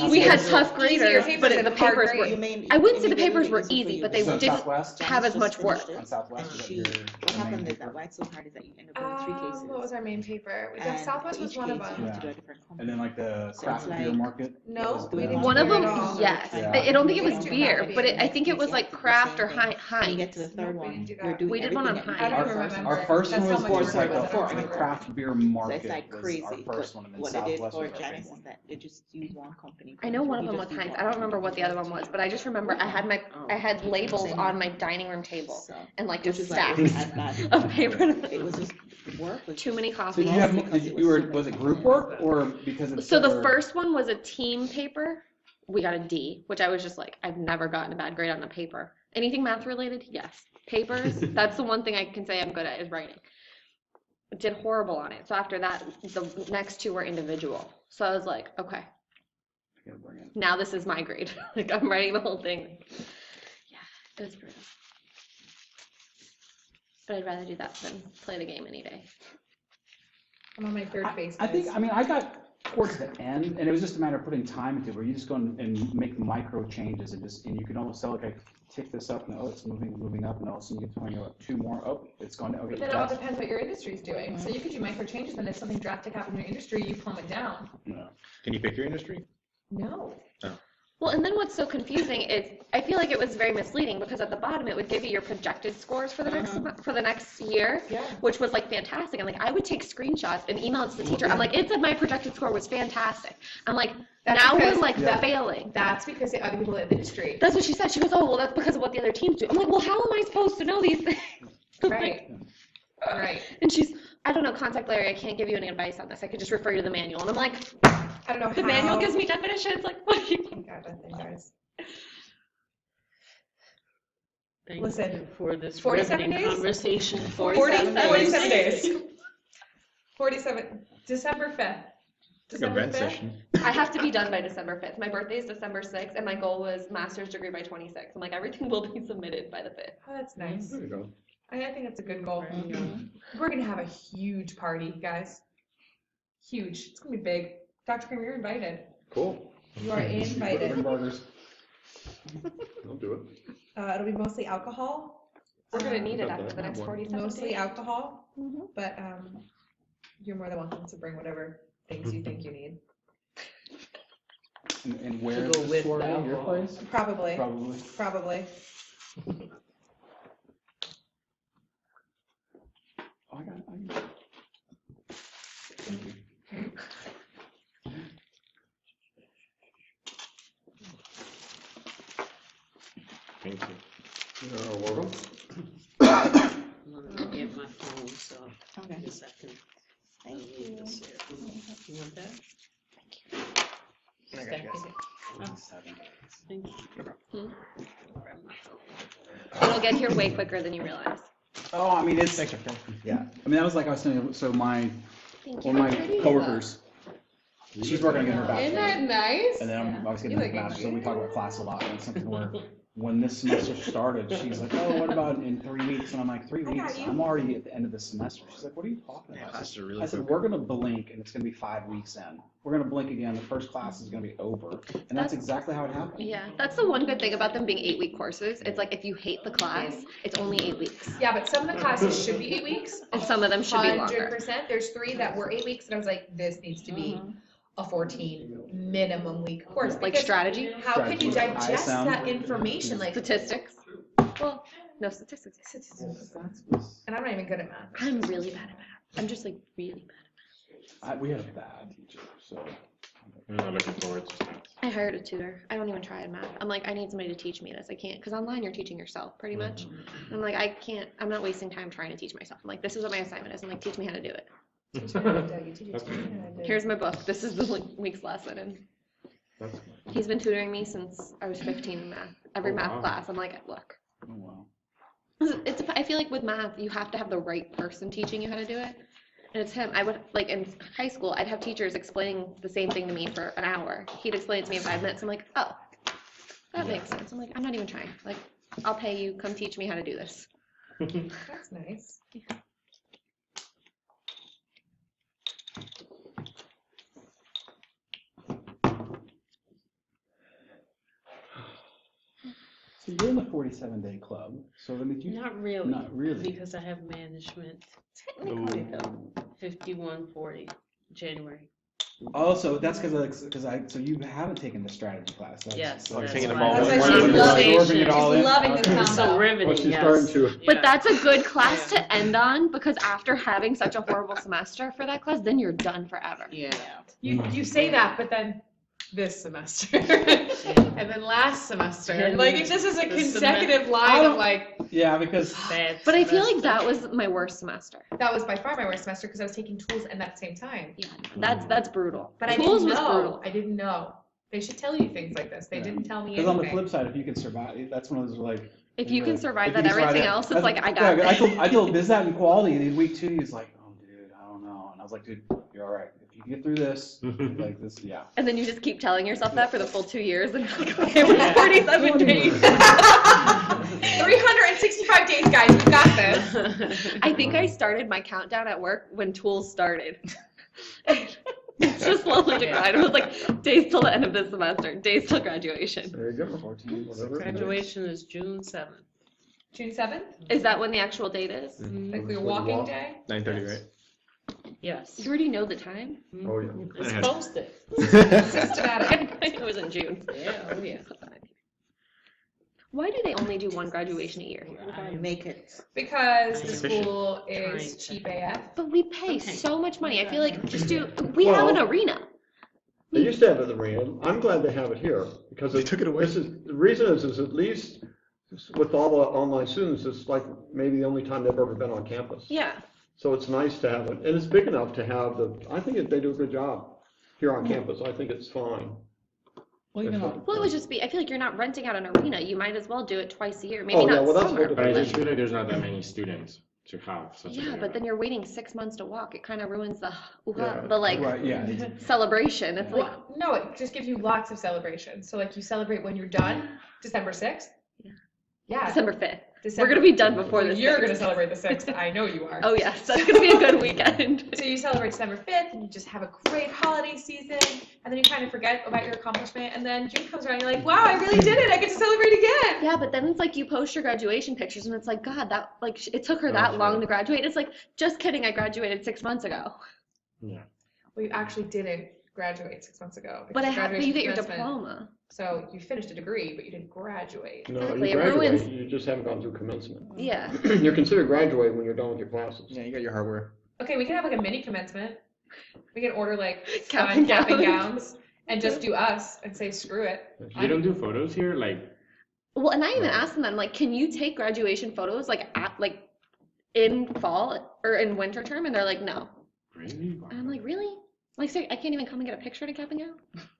We had tough easier graders, papers but and the hard papers were. grade. I wouldn't say the papers were easy, but they So didn't Southwest? have as much work. On Southwest, is that your What happened is that why it's so hard is that you end up doing 3 cases. What was our main paper? And Southwest for was each one of case, them. you have to do a different company. And then like the So craft it's beer like- market? No, was we the- didn't One of do it them, all. yes. Yeah. I don't think it was We didn't do beer, that. but I think it was like craft or When you Heinz. get to the third Nope, we one, didn't do you're that. doing We did one on everything Heinz. that I you don't did. remember. Our first That's one how was much like work it was. I the don't remember. craft beer So market. it's like was crazy. Our first one, and then What they did Southwest for was our Janice second is that they just use one company. I know one of You them was just use Heinz. one I don't remember company. what the other one was, but I just remember I had labels Same on here. my dining room table So, and like which just is like, stacks as bad. of paper. It was just work. Was Too many So copies. did you have, was it group work or because it's? So the first one was a team paper. We got a D, which I was just like, I've never gotten a bad grade on a paper. Anything math related? Yes. Papers, that's the one thing I can say I'm good at is writing. Did horrible on it. So after that, the next 2 were individual. So I was like, okay, now this is my grade. Like I'm writing the whole thing. Yeah, it was brutal. But I'd rather do that than play the game any day. I'm on my third phase. I think, I got towards the end, and it was just a matter of putting time into it, where you just go and make micro changes, and you can almost tell, okay, tick this up, and oh, it's moving up, and all of a sudden you get 20, 2 more, oh, it's going to, okay. But then it all depends what your industry's doing. So you could do micro changes, and if something drastic happens in your industry, you plummet down. No. Can you pick your industry? No. Well, and then what's so confusing is I feel like it was very misleading because at the bottom it would give you your projected scores for the next year, which was like fantastic. And like I would take screenshots and email it to the teacher. I'm like, it said my projected score was fantastic. I'm like, now we're like failing. That's because the other people in the industry. That's what she said. She goes, oh, well, that's because of what the other teams do. I'm like, well, how am I supposed to know these things? Right. Right. And she's, I don't know, contact Larry. I can't give you any advice on this. I could just refer you to the manual. And I'm like, I don't know the manual gives me definitions. Like, what do you? Oh God, that thing, guys. Thank Listen, you for this 47 riveting days? conversation. 47 days. 47. December 5th. It's like a vent session. I have to be done by December 5th. My birthday is December 6th, and my goal was master's degree by 26. I'm like, everything will be submitted by the 5th. Oh, that's nice. There you go. I think it's a good goal. We're gonna have a huge party, guys. Huge. It's gonna be big. Dr. Kramer, you're invited. Cool. You are invited. Burgers. I'll do it. It'll be mostly alcohol. We're gonna need it after the next 47 Mostly days. alcohol, but you're more than welcome to bring whatever things you think you need. And where To go is the with store the at your alcohol. place? Probably. Probably. Probably. Oh, I got it. Thank you. Thank you. You're welcome. I'm gonna get my phone, so Okay. a second. Thank you. You want that? I got you guys. Thank you. Grab my phone. It'll get here way quicker than you realize. Oh, I mean, it's, yeah. I mean, that was like I was saying, so my, Thank one of my coworkers, she's working on getting her Isn't bachelor's. that nice? And then I was getting You her look bachelor's, so we talk about class a lot, and it's something where, when this semester started, she's like, oh, what about in 3 weeks? And I'm like, 3 weeks? I'm already at the end of the semester. She's like, what are you talking about? Classes are really I said, quick. we're gonna blink, and it's gonna be 5 weeks in. We're gonna blink again, the first class is gonna be over, and that's exactly how it happened. Yeah, that's the one good thing about them being 8-week courses. It's like if you hate the class, it's only 8 weeks. Yeah, but some of the classes should be 8 weeks. And some of them should be longer. 100%. There's 3 that were 8 weeks, and I was like, this needs to be a 14 minimum week course. Like because strategy? How can you Strategy, digest ISM. that information? Like Statistics? Well, no statistics. and I'm not even good at math. I'm really bad at math. I'm just like really bad. We had a bad teacher, so. I'm not looking forward to that. I hired a tutor. I don't even try in math. I'm like, I need somebody to teach me this. I can't, because online you're teaching yourself pretty much. I'm like, I can't, I'm not wasting time trying to teach myself. I'm like, this is what my assignment is. I'm like, teach me how to do it. Here's my book. This is the week's lesson. And he's been tutoring me since I was 15 in math. Every math class, I'm like, look. Oh, wow. I feel like with math, you have to have the right person teaching you how to do it. And it's him. I would, like, in high school, I'd have teachers explaining the same thing to me for an hour. He'd explain it to me in 5 minutes. I'm like, oh, that makes sense. I'm like, I'm not even trying. Like, I'll pay you. Come teach me how to do this. That's nice. So you're in the 47-day club, so then if you. Not really. Not really. Because I have management. Technically though, 5140, January. Oh, so that's so you haven't taken the strategy class. Yes. So that's taking why. them all. That's why You're she's loving absorbing it all in. She's loving the It's so combo. riveting, She's yes. starting to. But Yeah. that's a good class to end on, because after having such a horrible semester for that class, then you're done forever. Yeah. You say that, but then this semester, and then last semester, And like it just is a the consecutive I line don't- of like. Yeah, because Bad But I feel like semester. that was my worst semester. That was by far my worst semester because I was taking tools and at the same time. Yeah, that's brutal. But I Tools didn't was know. brutal. I didn't know. They should tell you things like this. They didn't tell me because anything. on the flip side, if you can survive, that's one of those like. If you can survive if you that, can survive everything that- else is that's- like, I got yeah, it. I told Biz that in quality, and in week 2, he's like, oh, dude, I don't know. And I was like, dude, you're all right. If you get through this, like this, yeah. And then you just keep telling yourself that for the full 2 years, and you're like, okay, we're 47 days. 365 days, guys. We've got this. I think I started my countdown at work when tools started. It's just slowly declined. It was like days till the end of this semester, days till graduation. There you go. 14, whatever. Graduation is June 7th. June 7th? Is that when the actual date is? Like your walking day? 9:30, right? Yes. You already know the time? Oh, yeah. It's I had- posted. Systematic. I think it was in June. Yeah, oh yeah. Why do they only do one graduation a year here? Make it. Because the Efficient. school is cheap AF. But we pay Okay. so much money. I feel like we have an Well, arena. They used to have it at the arena. I'm glad they have it here because They took it away. The reason is at least with all the online students, it's like maybe the only time they've ever been on campus. Yeah. So it's nice to have it, and it's big enough to have I think they do a good job here on campus. I think it's fine. Well, you know, Well, it would just be, I feel like you're not renting out an arena. You might as well do it twice a year. Maybe Oh, yeah, not well, that's summer, what But I but just feel like there's not that many students to have such a yeah, big but event. then you're waiting 6 months to walk. It kind of ruins the Yeah. the like right, yeah. celebration. It's like, Well, no, it just gives you lots of celebrations. So like you celebrate when you're done, December 6th. Yeah. Yeah. December 5th. December- We're gonna be done before Well, this. You're gonna celebrate the 6th. I know you are. Oh yes, that's gonna be a good weekend. So you celebrate December 5th and you just have a great holiday season and then you kind of forget about your accomplishment and then June comes around and you're like, wow, I really did it. I get to celebrate again. Yeah, but then it's like you post your graduation pictures and it's like, God, that like it took her that That's long right. to graduate. It's like, just kidding, I graduated 6 months ago. Yeah. Well, you actually didn't graduate 6 months ago. But because you get your commencement- diploma. So you finished a degree, but you didn't graduate. No, Exactly, you it graduate, ruins- you just haven't gone through commencement. Yeah. You're considered graduating when you're done with your classes. Yeah, you got your hardware. Okay, we can have like a mini commencement. We can order like Cap fun and cap and gowns. gowns and just do us and say screw it. You don't do photos here, like Well, and I even Right. asked them, like, can you take graduation photos like in fall or in winter term? And they're like, no. really? And I'm like, really? Like, sorry, I can't even come and get a picture to cap and gown?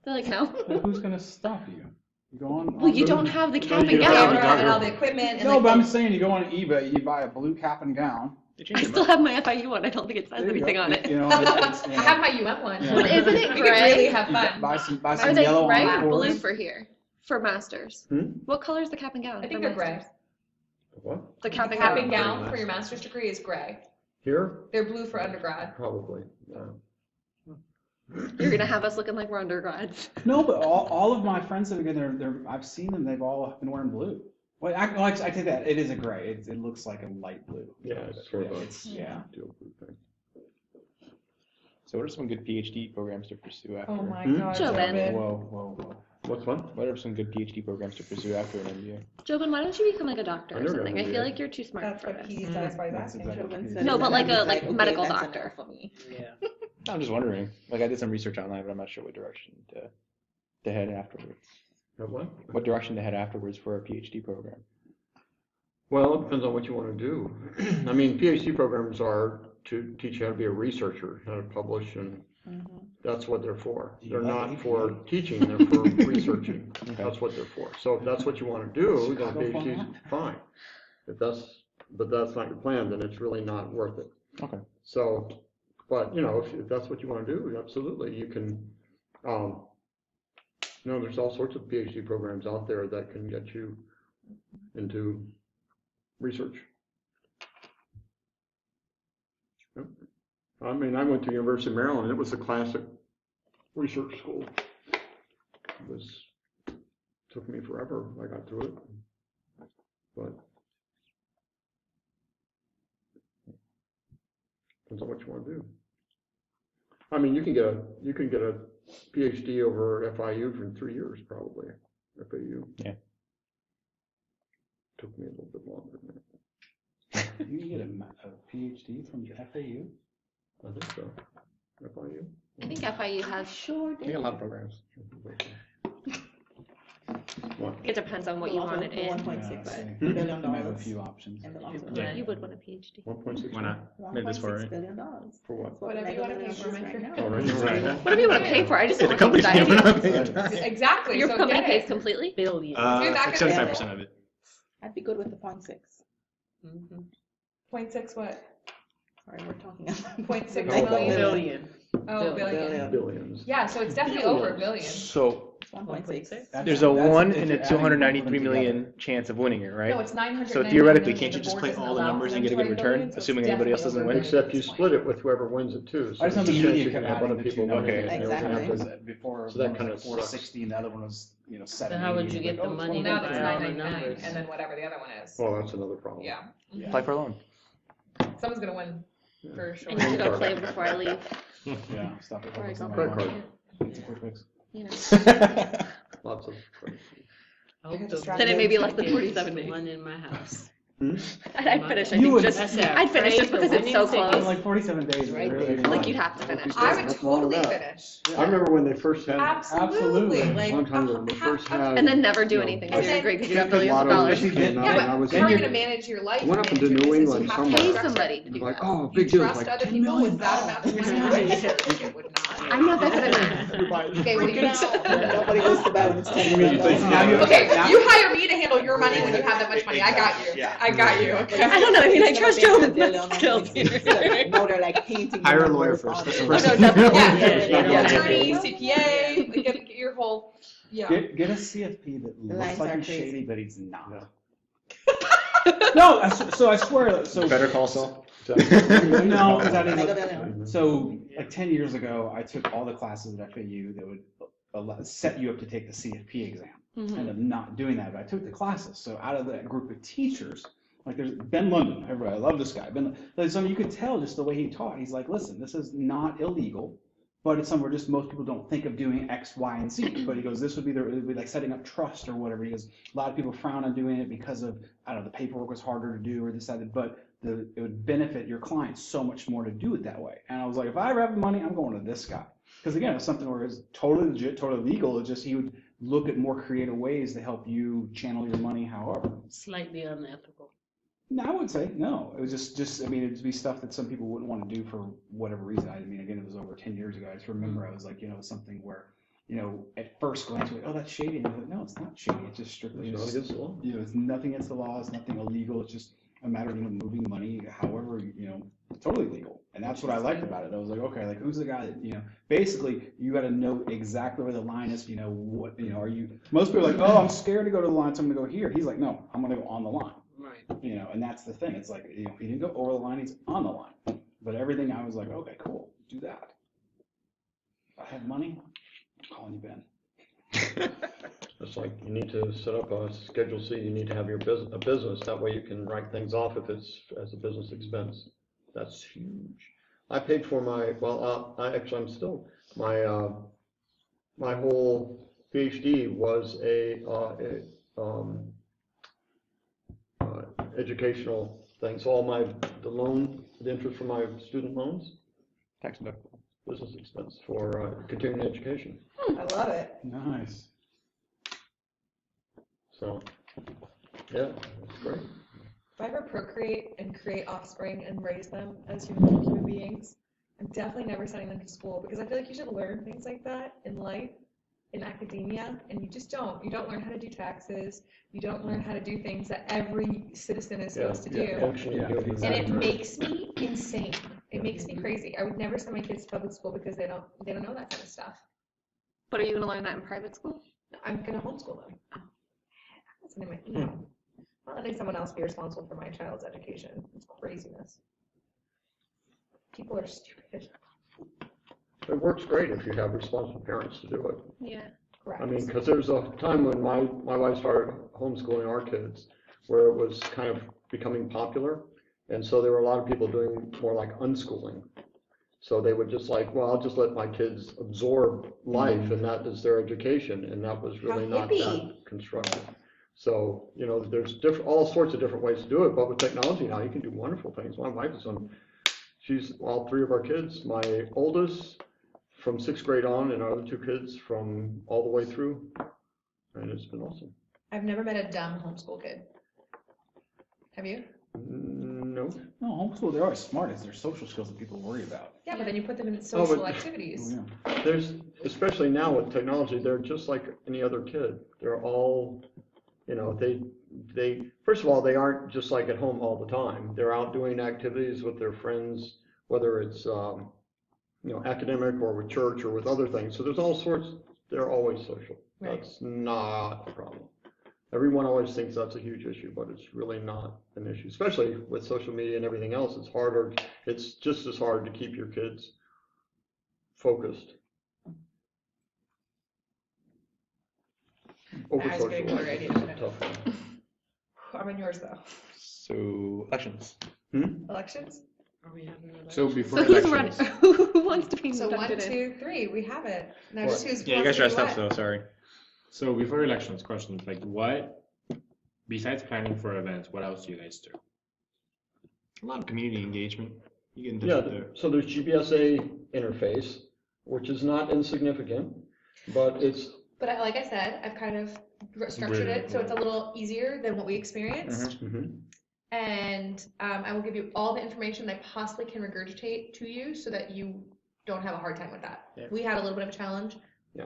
They're like, no. But who's gonna stop you? You go on. Well, you don't have the cap and you don't have gown. the And all the equipment and No, like but I'm saying you go on eBay, you buy a blue cap and gown. I still have my FIU one. I don't think it says There you anything go. on it. You know, I have my UM one. Yeah. But isn't it We could gray? really have fun. buy Are some they yellow gray on or it blue for for here? For masters? Hmm? What color is the cap and gown? I think for they're gray. masters? What? The cap The and cap gown. and gown for your master's degree is gray. Here? They're blue for undergrad. Probably. Yeah. You're gonna have us looking like we're undergrads. No, but all of my friends that have been there, I've seen them. They've all been wearing blue. Well, I take that. It is a gray. It looks like a light blue. Yeah, it's sort of a Yeah. dual blue thing. So what are some good PhD programs to pursue after? Oh my Hmm? God, Jobin. Jobin. Whoa. What's one? What are some good PhD programs to pursue after an MBA? Jobin, why don't you become like a doctor I or never got something? I an feel MBA. like you're too smart That's for what this. he says by That's asking exactly Jobin what he said. No, but like a okay, medical that's doctor. enough for me. Yeah. I'm just wondering. Like I did some research online, but I'm not sure what direction to head afterwards. What? What direction to head afterwards for a PhD program? Well, it depends on what you want to do. I mean, PhD programs are to teach you how to be a researcher, how to publish, and that's what they're for. They're not for teaching, they're for researching. That's what they're for. So if that's what you want to do, then a PhD is fine. But that's not your plan, then it's really not worth it. Okay. So, but you know, if that's what you want to do, absolutely, you can. There's all sorts of PhD programs out there that can get you into research. Yep. I mean, I went to University of Maryland. It was a classic research school. Took me forever. I got through it, but depends on what you want to do. I mean, you can get a PhD over FIU for 3 years probably. FAU. Yeah. Took me a little bit longer than that. You can get a PhD from FAU? I think so. FIU. I think FIU has. I think a lot of programs. What? It depends on what you wanted in. $1.6 You billion might have a few options. in the long term. Yeah, you would want a PhD. 1.6. Why not? Made this for $1.6 it. billion. For what? Whatever you want to pay for, right Mike. now. Oh, right. Whatever you want to pay for, I just don't The want to company's die. paying for it. Exactly, Your so company get pays it. completely? Billion. You're that Like good 75% of it. I'd be good with the 0.6. 0.6 what? Sorry, we're talking. 0.6 No, million? Billion. Oh, billion. Billions. Yeah, so it's definitely over a billion. So 1.6. there's a 1 in a 293 million chance of winning it, right? No, it's 999 So theoretically, million. can't you The just board play doesn't all the allow numbers for and them get a to good write return, billion, so it's assuming anybody else definitely doesn't over win? a billion Except you at this split point. it with whoever wins it too. I just know the you media can kept have adding other the two people numbers. winning it, and Exactly. everyone have to- Because before, So that one was kinda like sucks. 460 and the other one was, 780. So how would you Like, get the oh, it's money one to Now of it's those. buy all the 999, numbers? and then whatever the other one is. Well, that's another problem. Yeah, Apply for a loan. someone's gonna win for sure. I need to go play before I leave. Yeah, stop it. Before I go Credit home. card. It's a quick fix. You know. Lots of. I hope Then the it may be less than winning ticket is 47 the days. one in my house. I'd finish, I You think, would- just, I said, I'd finish just pray because for it's so winning tickets. close. Like 47 days. Right really there. Like, you'd have to finish. I would What's wrong with totally that? finish. I remember when they first had. Absolutely, Absolutely. like. One time when they first had. And then never do you know, anything, a because you're then- great, because you got stupid billions of lotto dollars. machine came out, Yeah, and I but was how are you thinking- gonna manage your life? Went up manage into your New business? England You have to somewhere. Pay trust somebody other to do people. Like, that. oh, You big deal. It's trust like other $10 people million. with that amount of money? It would not. I'm not that good at math. Okay, well, you know. Nobody wants to balance $10 million. Okay, you hire me to handle your money when you have that much money. I got you. I got you, okay? I don't know, I mean, I trust Joe's math skills here. No, they're like painting. Hire a the lawyer numbers first. on That's it. the Oh, first no, thing. definitely, Yeah, yeah. yeah. Attorney, CPA, get your whole, yeah. Get a CFP that The looks lines like are he's crazy. shady, but he's not. No, so I swear, so. Better call Saul. No, that I is, go down. so like 10 years ago, I took all the classes at FAU that would set you up to take the CFP exam. Mhm. Ended up not doing that, but I took the classes. So out of that group of teachers, like there's Ben London, everybody, I love this guy. So you could tell just the way he taught. He's like, listen, this is not illegal, but it's somewhere just most people don't think of doing X, Y, and Z. But he goes, this would be it would be like setting up trust or whatever. He goes, a lot of people frown on doing it because of, I don't know, the paperwork was harder to do or this, that, but it would benefit your clients so much more to do it that way. And I was like, if I ever have the money, I'm going to this guy. Because again, it's something where it's totally legit, totally legal. It's just he would look at more creative ways to help you channel your money however. Slightly unethical. No, I would say no. It was just I mean, it'd be stuff that some people wouldn't want to do for whatever reason. I mean, again, it was over 10 years ago. I just remember I was like, something where, at first glance, you're like, oh, that's shady. And I was like, no, it's not shady. It's just strictly, It's not against the law. it's nothing against the law. It's nothing illegal. It's just a matter of, moving money, however, totally legal. And that's what I liked about it. I was like, okay, like who's the guy that, basically you got to know exactly where the line is, what, are you, most people are like, oh, I'm scared to go to the line, so I'm going to go here. He's like, no, I'm going to go on the line. Right. And that's the thing. It's like, he didn't go over the line, he's on the line. But everything I was like, okay, cool, do that. If I have money, I'm calling you Ben. It's like you need to set up a Schedule C, you need to have your business, that way you can write things off if it's as a business expense. That's huge. I paid for I'm still, my whole PhD was educational thing. So all the interest from my student loans, tax deductible, business expense for continuing education. I love it. Nice. So, yeah, it's great. If I ever procreate and create offspring and raise them as human beings, I'm definitely never sending them to school because I feel like you should learn things like that in life, in academia, and you just don't. You don't learn how to do taxes. You don't learn how to do things that every citizen is supposed to do. And it makes me insane. It makes me crazy. I would never send my kids to public school because they don't know that kind of stuff. But are you going to learn that in private school? I'm going to homeschool them. That's in my email. I'm not letting someone else be responsible for my child's education. It's craziness. People are stupid. It works great if you have responsible parents to do it. Yeah. Correct. I mean, because there's a time when my wife started homeschooling our kids where it was kind of becoming popular. And so there were a lot of people doing more like unschooling. So they would just like, well, I'll just let my kids absorb life and that is their education. And that was really not that constructive. So, you know, there's all sorts of different ways to do it. But with technology now, you can do wonderful things. My wife is all three of our kids, my oldest from 6th grade on and our other 2 kids from all the way through. And it's been awesome. I've never met a dumb homeschool kid. Have you? No. No, homeschool, they're always smart. It's their social skills that people worry about. Yeah, but then you put them in social activities. There's, especially now with technology, they're just like any other kid. They're all, you know, they first of all, they aren't just like at home all the time. They're out doing activities with their friends, whether it's, you know, academic or with church or with other things. So there's all sorts, they're always social. Right. That's not a problem. Everyone always thinks that's a huge issue, but it's really not an issue, especially with social media and everything else. It's just as hard to keep your kids focused. Over-socializing is a tough one. I'm on yours though. So, elections. Elections? Are we having an election? So before So who's running? elections. Who wants to be So 1, inducted in? 2, 3, we have it. Now just who's Yeah, you wants guys to do dressed up what? though, sorry. So before elections, questions like what, besides planning for events, what else do you guys do? A lot of community engagement. You get in touch with Yeah, so there's GBSA interface, which is not insignificant, but it's. But like I said, I've kind of structured it so it's a little easier than what we experienced. And I will give you all the information I possibly can regurgitate to you so that you don't have a hard time with that. Yeah. We had a little bit of a challenge.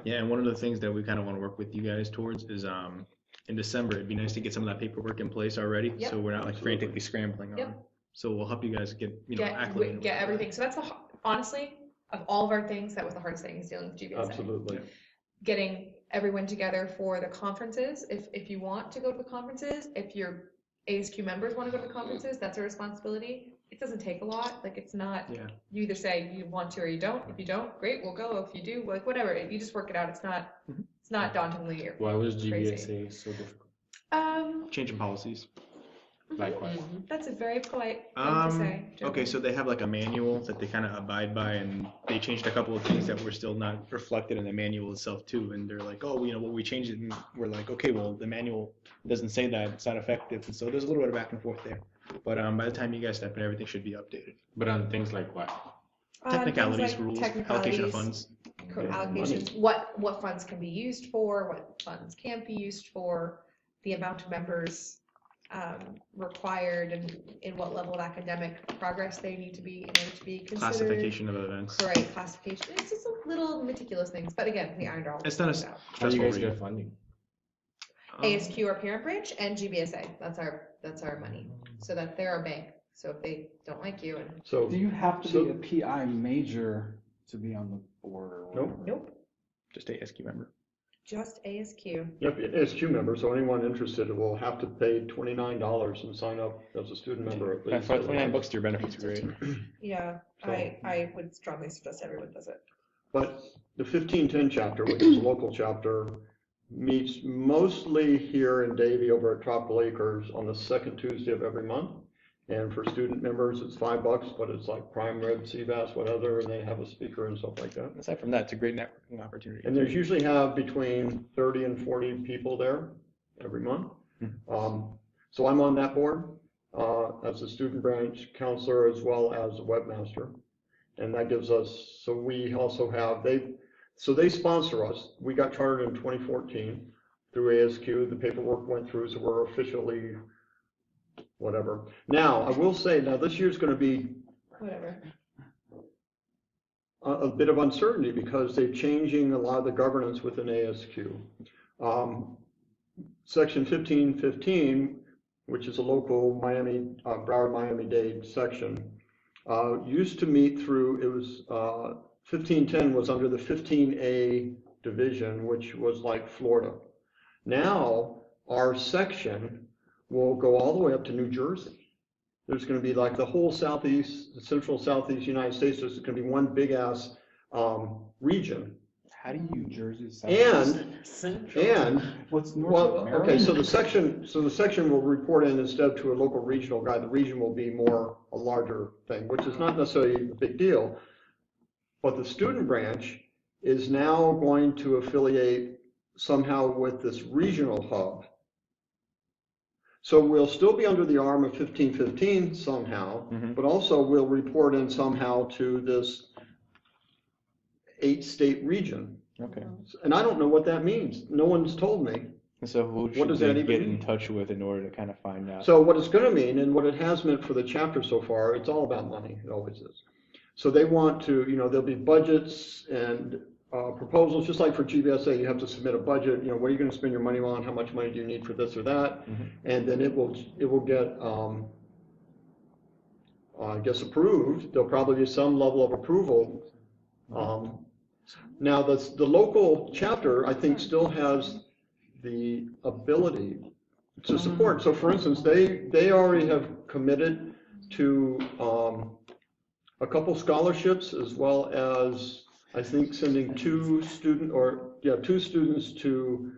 Yeah, and one of the things that we kind of want to work with you guys towards is in December, it'd be nice to get some of that paperwork in place already. Yep. So we're not like frantically scrambling on. So we'll help you guys get, acclimated. Get everything. So that's honestly, of all of our things, that was the hardest thing is dealing with GBSA. Absolutely. Getting everyone together for the conferences, if you want to go to the conferences, if your ASQ members want to go to the conferences, that's a responsibility. It doesn't take a lot. Like it's not, you either say you want to or you don't. If you don't, great, we'll go. If you do, like whatever, you just work it out. It's not dauntingly Why was crazy. GBSA so difficult? Changing policies. Likewise. That's a very polite thing to say. Okay, so they have like a manual that they kind of abide by, and they changed a couple of things that were still not reflected in the manual itself too. And they're like, oh, well, we changed it, and we're like, okay, well, the manual doesn't say that, it's not effective, and so there's a little bit of back and forth there. But by the time you guys step in, everything should be updated. But on things like what? Technicalities, like rules, technicalities, allocation of funds. Allocations, what funds can be used for, what funds can't be used for, the amount of members required, and in what level of academic progress they need to be in order to be considered. Classification of events. Correct, classification. It's just a little meticulous things, but again, we ironed all. It's not as How do you guys get funding? ASQ, our parent branch, and GBSA. That's our money, so that they're our bank. So if they don't like you, and So Do you have to be a PI major to be on the board or whatever? nope, Just ASQ member. just ASQ. Yep, ASQ member, so anyone interested will have to pay $29 and sign up as a student member at least. For $29, your benefits are great. Yeah, I would strongly suggest everyone does it. But the 1510 chapter, which is a local chapter, meets mostly here in Davie over at Tropical Acres on the second Tuesday of every month. And for student members, it's $5, but it's like prime rib, sea bass, whatever, and they have a speaker and stuff like that. Aside from that, it's a great networking opportunity. And there's usually have between 30 and 40 people there every month. So I'm on that board as a student branch counselor as well as a webmaster. And that gives us, so we also have, they sponsor us. We got chartered in 2014 through ASQ. The paperwork went through, so we're officially whatever. Now, I will say, now this year's going to be Whatever. a bit of uncertainty because they're changing a lot of the governance within ASQ. Section 1515, which is a local Miami, Broward Miami-Dade section, used to meet through, it was, 1510 was under the 15A division, which was like Florida. Now, our section will go all the way up to New Jersey. There's going to be like the whole southeast, the central southeast United States, there's going to be one big ass region. How do you Jersey? And what's north well, of okay, so the section will report in instead to a local regional guy. The region will be more a larger thing, which is not necessarily a big deal. But the student branch is now going to affiliate somehow with this regional hub. So we'll still be under the arm of 1515 somehow, but also we'll report in somehow to this 8-state region. Okay. And I don't know what that means. No one's told me. So who What should does they that even get mean? in touch with in order to kind of find out? So what it's going to mean, and what it has meant for the chapter so far, it's all about money. It always is. So they want to, there'll be budgets and proposals, just like for GBSA, you have to submit a budget. What are you going to spend your money on? How much money do you need for this or that? And then it will get, I guess, approved. There'll probably be some level of approval. Now, the local chapter, I think, still has the ability to support. So, for instance, they already have committed to a couple scholarships, as well as I think sending two students to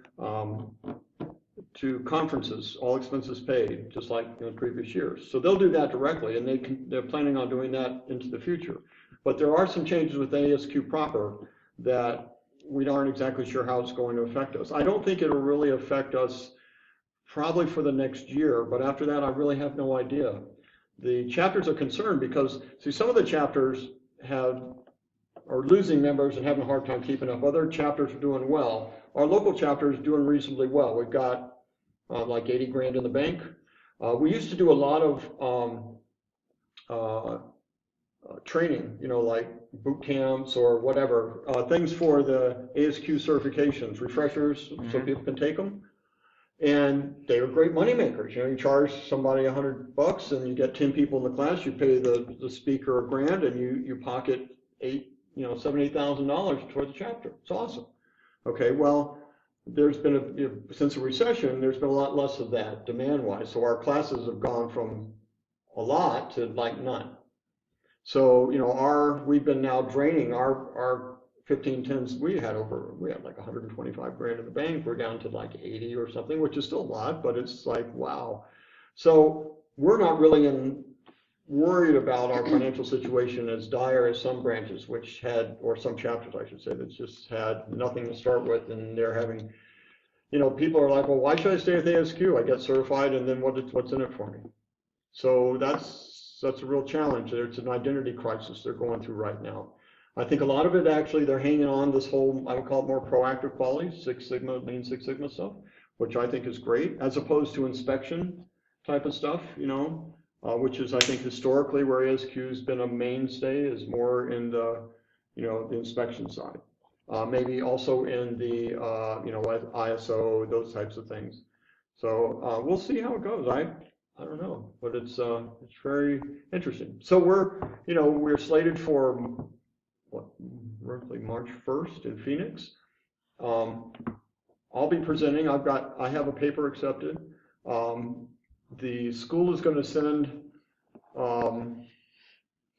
conferences, all expenses paid, just like in previous years. So they'll do that directly, and they're planning on doing that into the future. But there are some changes with ASQ proper that we aren't exactly sure how it's going to affect us. I don't think it'll really affect us probably for the next year, but after that, I really have no idea. The chapters are concerned because, see, some of the chapters are losing members and having a hard time keeping up. Other chapters are doing well. Our local chapter is doing reasonably well. We've got like 80 grand in the bank. We used to do a lot of training, like boot camps or whatever, things for the ASQ certifications, refreshers, so people can take them. And they were great money makers. You charge somebody $100 and you get 10 people in the class, you pay the speaker $1,000 and you pocket $7,000-8,000 toward the chapter. It's awesome. Okay, well, there's been since the recession, there's been a lot less of that demand-wise. So our classes have gone from a lot to like none. So, we've been now draining our 1510s. We had like 125 grand in the bank. We're down to like 80 or something, which is still a lot, but it's like, wow. So we're not really worried about our financial situation as dire as some branches, or some chapters, I should say, that just had nothing to start with, and they're having, people are like, well, why should I stay with ASQ? I get certified, and then what's in it for me? So that's a real challenge. It's an identity crisis they're going through right now. I think a lot of it, actually, they're hanging on this whole, I would call it more proactive quality, Six Sigma, Lean Six Sigma stuff, which I think is great, as opposed to inspection type of stuff, which is, I think, historically where ASQ has been a mainstay, is more in the, the inspection side. Maybe also in the, ISO, those types of things. So we'll see how it goes. I don't know, but it's very interesting. So we're slated for roughly March 1st in Phoenix. I'll be presenting. I have a paper accepted. The school is going to send a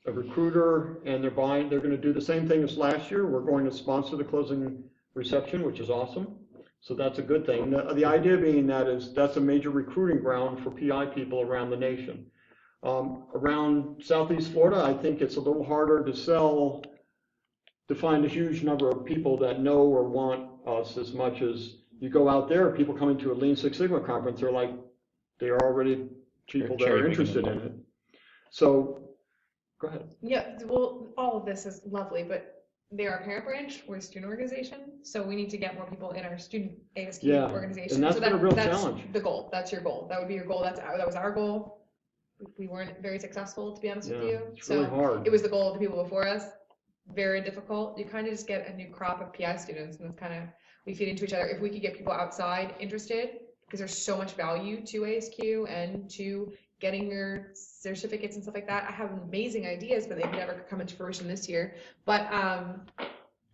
recruiter, and they're going to do the same thing as last year. We're going to sponsor the closing reception, which is awesome. So that's a good thing. The idea being that's a major recruiting ground for PI people around the nation. Around Southeast Florida, I think it's a little harder to find a huge number of people that know or want us as much as you go out there. People coming to a Lean Six Sigma conference, they are already people that are interested in it. So, go ahead. Yeah, well, all of this is lovely, but they are a parent branch, we're a student organization, so we need to get more people in our student ASQ organization. And that's So been a real that's challenge. the goal, that's your goal, that would be your goal, that was our goal. We weren't very successful, to be honest with you. It's really hard. It was the goal of the people before us, very difficult. You kind of just get a new crop of PI students, and it's kind of, we feed into each other. If we could get people outside interested, because there's so much value to ASQ and to getting your certificates and stuff like that. I have amazing ideas, but they've never come into fruition this year. But I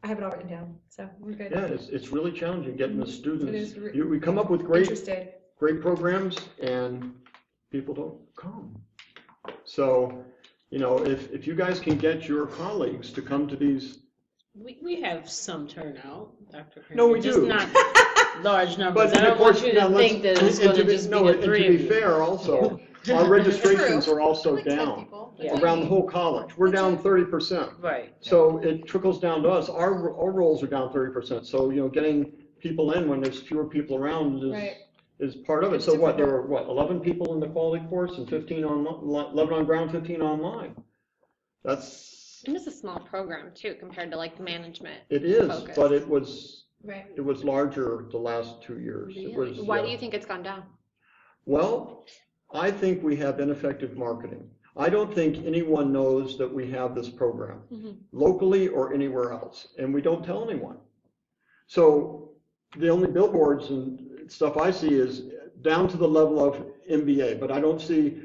have it all written down, so we're good. Yeah, it's really challenging getting the students. It is We come up with great programs, and people don't come. So, if you guys can get your colleagues to come to these. We have some turnout, Dr. No, we just do. not large numbers. But I don't want you to think that it's going to just be the three of you. To be fair, also, our registrations are also down around the whole college. We're down 30%. Right. So it trickles down to us. Our roles are down 30%. So, getting people in when there's fewer people around is part of it. So there were 11 people in the quality course and 11 on ground, 15 online. And it's a small program too, compared to like management. It is, focus. but it was larger the last 2 years. Really? Why do you think it's gone down? Well, I think we have ineffective marketing. I don't think anyone knows that we have this program, locally or anywhere else, and we don't tell anyone. So the only billboards and stuff I see is down to the level of MBA, but I don't see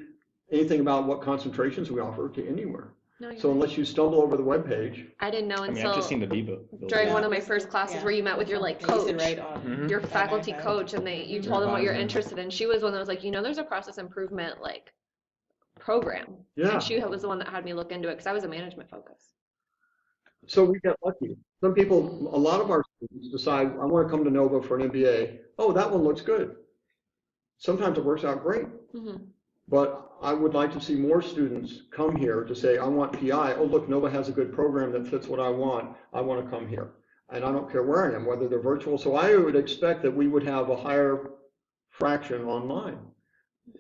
anything about what concentrations we offer to anywhere. No, So unless you stumble over the webpage. I didn't know until I've just seen the during one of my first classes where you met with your coach, your Mhm. faculty coach, and you told them what you're interested in. She was one that was like, there's a process improvement program. Yeah. And she was the one that had me look into it because I was a management focus. So we got lucky. Some people, a lot of our students decide, I want to come to Nova for an MBA. Oh, that one looks good. Sometimes it works out great. But I would like to see more students come here to say, I want PI. Oh, look, Nova has a good program that fits what I want. I want to come here. And I don't care where I am, whether they're virtual. So I would expect that we would have a higher fraction online.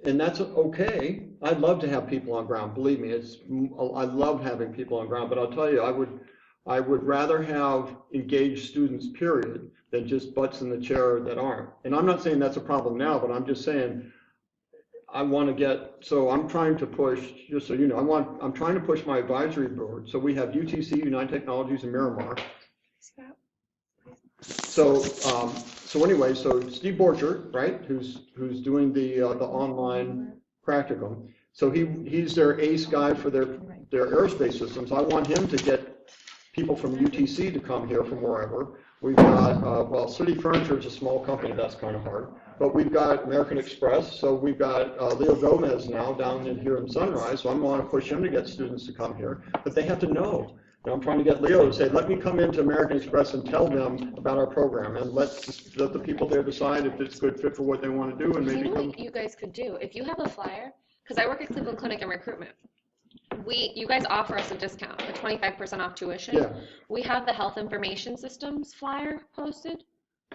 And that's okay. I'd love to have people on ground. Believe me, I love having people on ground. But I'll tell you, I would rather have engaged students, period, than just butts in the chair that aren't. And I'm not saying that's a problem now, but I'm just saying, I want to so I'm trying to push, just so you know, I'm trying to push my advisory board. So we have UTC, United Technologies, and Miramar. So anyway, so Steve Borchert, right, who's doing the online practicum. So he's their ace guy for their aerospace systems. I want him to get people from UTC to come here from wherever. We've got, City Furniture is a small company, that's kind of hard. But we've got American Express, so we've got Leo Gomez now down here in Sunrise, so I'm going to push him to get students to come here. But they have to know. And I'm trying to get Leo to say, let me come into American Express and tell them about our program, and let the people there decide if it's a good fit for what they want to do, and maybe come. What you guys could do, if you have a flyer, because I work at Cleveland Clinic in recruitment. You guys offer us a discount, a 25% off tuition. Yeah. We have the health information systems flyer posted,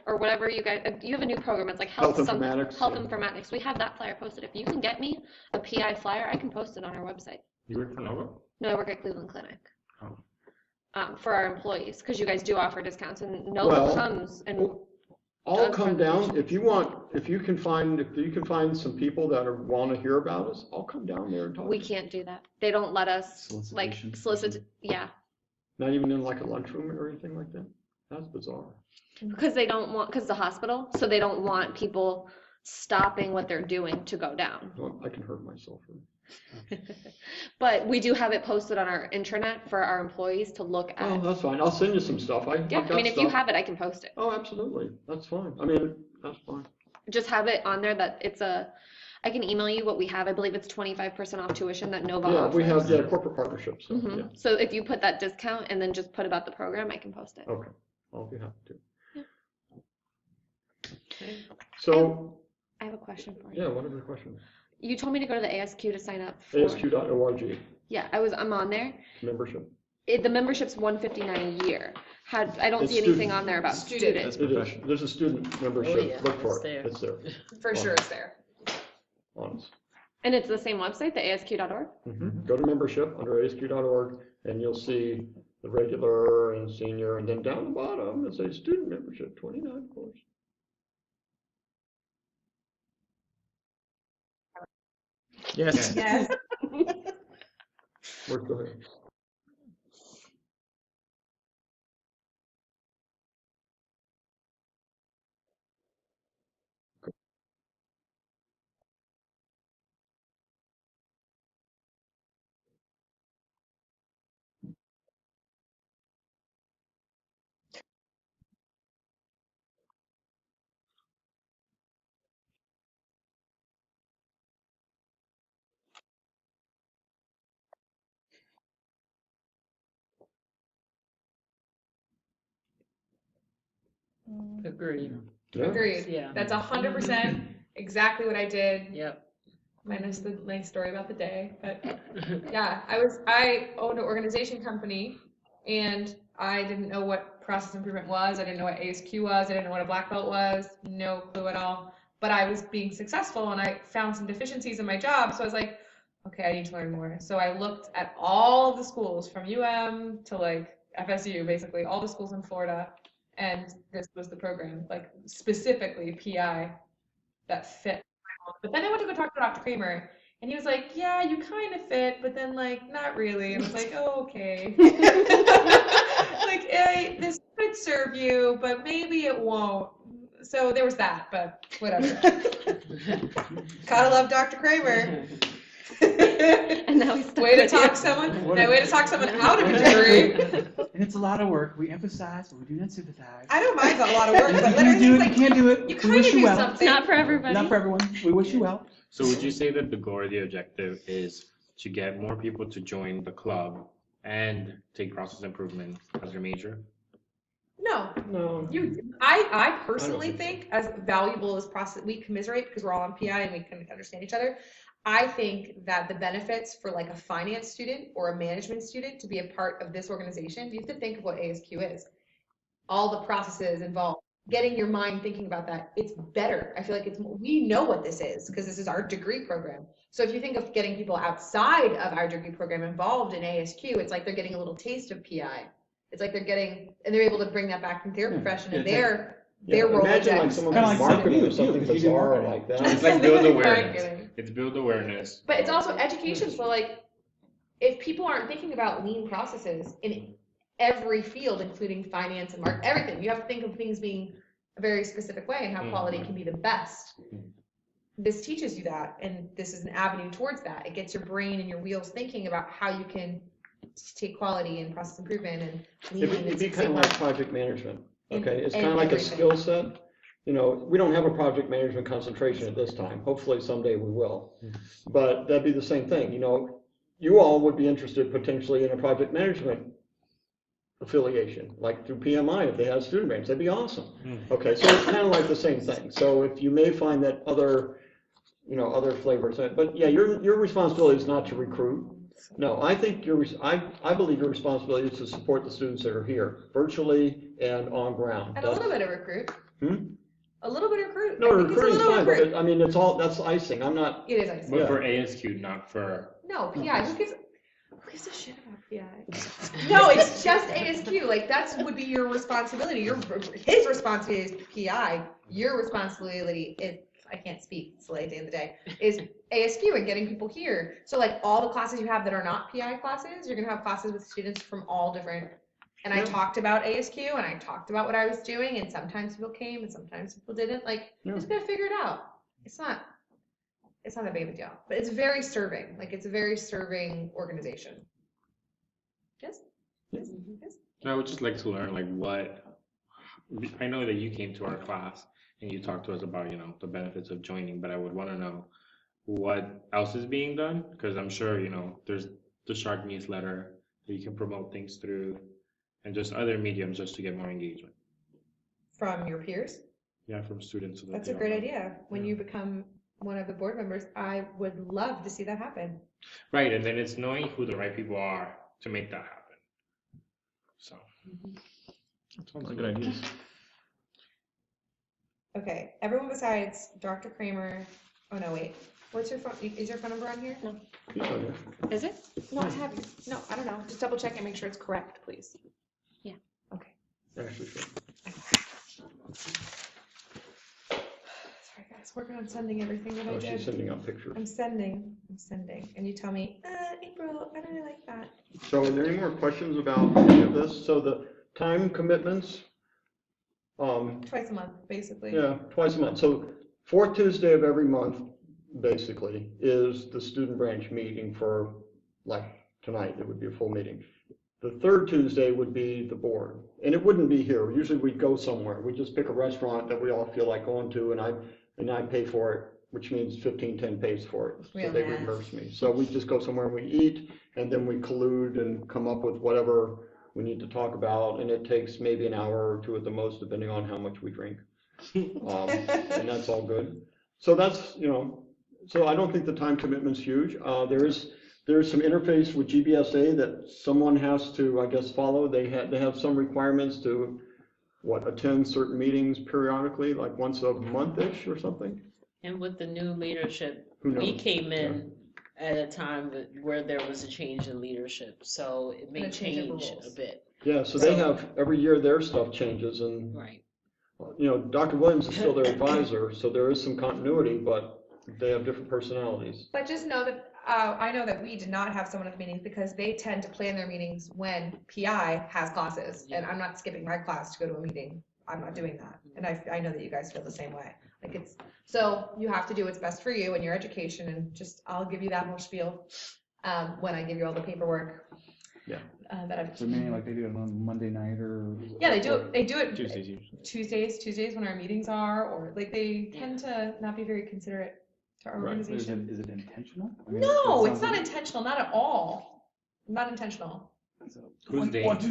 or whatever you have a new program. It's like health informatics. Health informatics. We have that flyer posted. If you can get me a PI flyer, I can post it on our website. You work for Nova? No, I work at Cleveland Clinic. Oh. For our employees, because you guys do offer discounts, and Nova comes and. I'll come down if you can find some people that want to hear about us. I'll come down there and talk. We can't do that. They don't let us solicit. Yeah. Not even in like a lunchroom or anything like that. That's bizarre. Because they don't want, because the hospital, so they don't want people stopping what they're doing to go down. Well, I can hurt myself. But we do have it posted on our intranet for our employees to look at. Oh, that's fine. I'll send you some stuff. If you have it, I can post it. Oh, absolutely. That's fine. I mean, that's fine. Just have it on there that I can email you what we have. I believe it's 25% off tuition that Nova offers. Yeah, we have corporate partnerships. So, yeah. So if you put that discount and then just put about the program, I can post it. Okay. I'll be happy to. Yeah. So. I have a question for you. Yeah, what are the questions? You told me to go to the ASQ to sign up for. ASQ.org, Yeah, I'm on there. membership. The membership's $159 a year. I don't It's see anything student. on there about Student. student. It is. There's a student membership. yeah, Look for it's it. there. It's there. For sure it's there. Honest. And it's the same website, the ASQ.org? Go to membership under ASQ.org and you'll see the regular and senior, and then down the bottom it says student membership, 29 course. Yes. Yes. Work, go ahead. Agreed. Yeah. Agreed. Yeah. That's 100% exactly what I did. Yep. Minus the nice story about the day, but yeah, I owned an organization company and I didn't know what process improvement was. I didn't know what ASQ was. I didn't know what a black belt was. No clue at all. But I was being successful and I found some deficiencies in my job. So I was like, okay, I need to learn more. So I looked at all of the schools from UM to like FSU, basically all the schools in Florida. And this was the program, like specifically PI that fit. But then I went to go talk to Dr. Kramer, and he was like, yeah, you kind of fit, but then, like, not really. And I was like, oh, okay. Like, hey, this could serve you, but maybe it won't. So there was that, but whatever. Gotta love Dr. Kramer. And now he's way to talk someone. Way to talk someone out of a degree. And it's a lot of work. We emphasize, but we do not sympathize. I don't mind a lot of work, but You literally, do it's it, like, you can't do it. you We kind wish of you do well. something. Not for everybody. Not for everyone. We wish you well. So would you say that the goal or the objective is to get more people to join the club and take process improvement as their major? No. No. I personally think as valuable as process, we commiserate because we're all on PI and we can understand each other. I think that the benefits for like a finance student or a management student to be a part of this organization, you have to think of what ASQ is. All the processes involved, getting your mind thinking about that, it's better. I feel like we know what this is because this is our degree program. So if you think of getting people outside of our degree program involved in ASQ, it's like they're getting a little taste of PI. It's like they're getting, and they're able to bring that back into their profession and their role. Imagine like someone Kinda who's like marketing or you, something because you do bizarre marketing. like that. It's like build awareness. Marketing. It's build awareness. But it's also education. So like, if people aren't thinking about lean processes in every field, including finance and everything, you have to think of things being a very specific way and how quality can be the best. This teaches you that, and this is an avenue towards that. It gets your brain and your wheels thinking about how you can take quality and process improvement and lean. It'd be kind of like project management, okay? It's In kind of like a everything. skill set. You know, we don't have a project management concentration at this time. Hopefully someday we will. But that'd be the same thing, you know, you all would be interested potentially in a project management affiliation, like through PMI, if they had a student branch, that'd be awesome. Okay, so it's kind of like the same thing. So if you may find that other flavors, but yeah, your responsibility is not to recruit. No, I think I believe your responsibility is to support the students that are here, virtually and on ground. And a little bit of recruit. A little bit of recruit. No, I think it's a recruiting's little fine, recruit. but I mean, that's icing. I'm not. It is icing. But for ASQ, not for. No, PI. Who gives a shit about PI? No, it's just ASQ. Like would be your responsibility. His responsibility is PI. Your responsibility is, I can't speak, it's late at the end of the day, is ASQ and getting people here. So like all the classes you have that are not PI classes, you're gonna have classes with students from all different. And I talked about ASQ and I talked about what I was doing, and sometimes people came and sometimes people didn't. Like, just gotta figure it out. It's not a big of a deal, but it's very serving. Like, it's a very serving organization. Yes? Yes? Yes? I would just like to learn I know that you came to our class and you talked to us about, the benefits of joining, but I would want to know what else is being done, because I'm sure, there's the Shark newsletter that you can promote things through, and just other mediums just to get more engagement. From your peers? Yeah, from students. So That's a great idea. When you become one of the board members, I would love to see that happen. Right, and then it's knowing who the right people are to make that happen. So. That's all good ideas. Okay, everyone besides Dr. Kramer, oh no, wait, what's your phone, is your phone number on here? No. Is it? No, I have, no, I don't know, just double check and make sure it's correct, please. Yeah. Okay. Actually, sure. Sorry guys, working on sending everything that I Oh, did. she's sending out pictures. I'm sending, and you tell me, April, I don't really like that. So are there any more questions about any of this? So the time commitments? Twice a month, basically. Yeah, twice a month. So fourth Tuesday of every month, basically, is the student branch meeting for, like, tonight, it would be a full meeting. The third Tuesday would be the board, and it wouldn't be here. Usually we'd go somewhere. We'd just pick a restaurant that we all feel like going to, and I pay for it, which means 1510 pays for it. So Real they math. reimburse me. So we just go somewhere and we eat, and then we collude and come up with whatever we need to talk about, and it takes maybe an hour or two at the most, depending on how much we drink. And that's all good. So that's, so I don't think the time commitment's huge. There's some interface with GBSA that someone has to, I guess, follow. They have some requirements to, attend certain meetings periodically, like once a month-ish or something? And with the new leadership, Who knows? we came in at a time where there was a change in leadership, so it may And a change of change rules. a bit. Yeah, so they have, every year their stuff changes, and, Right. Dr. Williams is still their advisor, so there is some continuity, but they have different personalities. But just know that, I know that we did not have someone at the meetings because they tend to plan their meetings when PI has classes, and I'm not skipping my class to go to a meeting. I'm not doing that, and I know that you guys feel the same way. So you have to do what's best for you and your education, and I'll give you that whole spiel, when I give you all the paperwork. Yeah. That I've. So meaning like they do it on Monday night or? Yeah, they do it. Tuesdays usually. Tuesdays when our meetings are, or they tend to not be very considerate to our Right. organization. Is it intentional? I mean, No, it it's sounds not like- intentional, not at all. Not intentional. Who's they? Not